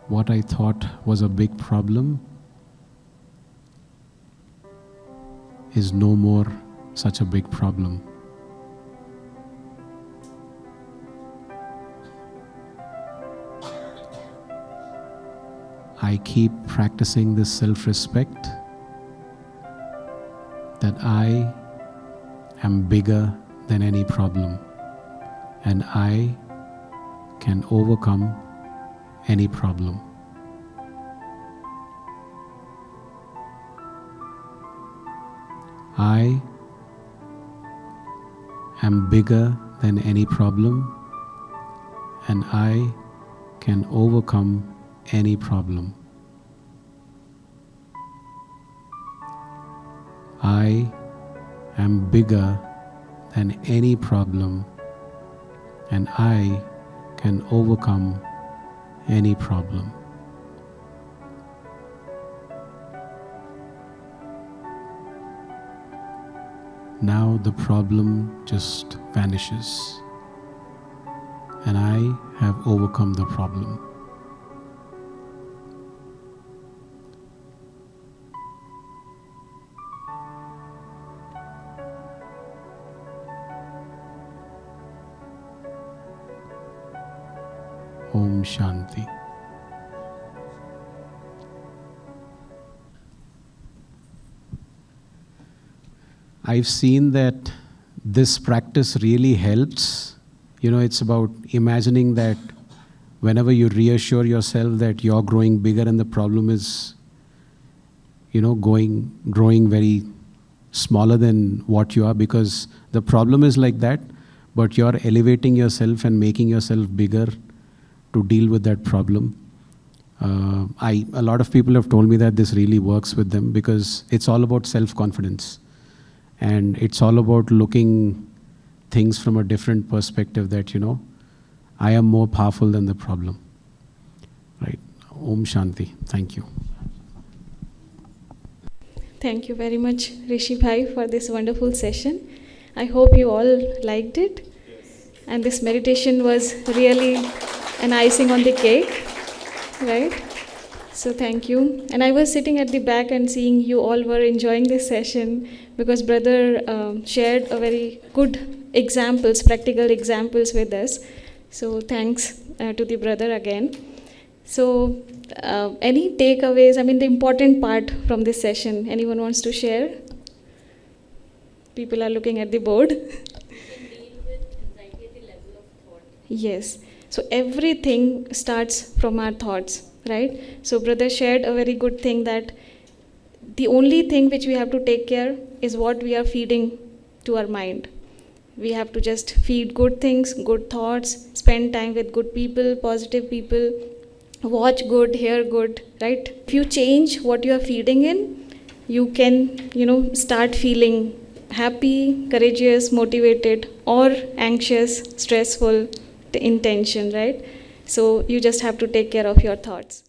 what I thought was a big problem is no more such a big problem. I keep practicing this self-respect that I am bigger than any problem and I can overcome any problem. I am bigger than any problem and I can overcome any problem. I am bigger than any problem and I can overcome any problem. Now the problem just vanishes. and I have overcome the problem. Om Shanti. I've seen that this practice really helps. It's about imagining that whenever you reassure yourself that you're growing bigger and the problem is, growing very smaller than what you are, because the problem is like that, but you're elevating yourself and making yourself bigger to deal with that problem. A lot of people have told me that this really works with them because it's all about self-confidence. And it's all about looking things from a different perspective that, I am more powerful than the problem. Right? Om Shanti. Thank you. Thank you very much, Rishi Bhai, for this wonderful session. I hope you all liked it. And this meditation was really an icing on the cake, right? So thank you. And I was sitting at the back and seeing you all were enjoying this session because brother shared a very good examples, practical examples with us. So thanks to the brother again. So any takeaways, the important part from this session, anyone wants to share? People are looking at the board. You can deal with anxiety at the level of thought. Yes. So everything starts from our thoughts, right? So brother shared a very good thing that the only thing which we have to take care is what we are feeding to our mind. We have to just feed good things, good thoughts, spend time with good people, positive people, watch good, hear good, right? If you change what you are feeding in, you can, start feeling happy, courageous, motivated, or anxious, stressful, intention, right? So you just have to take care of your thoughts.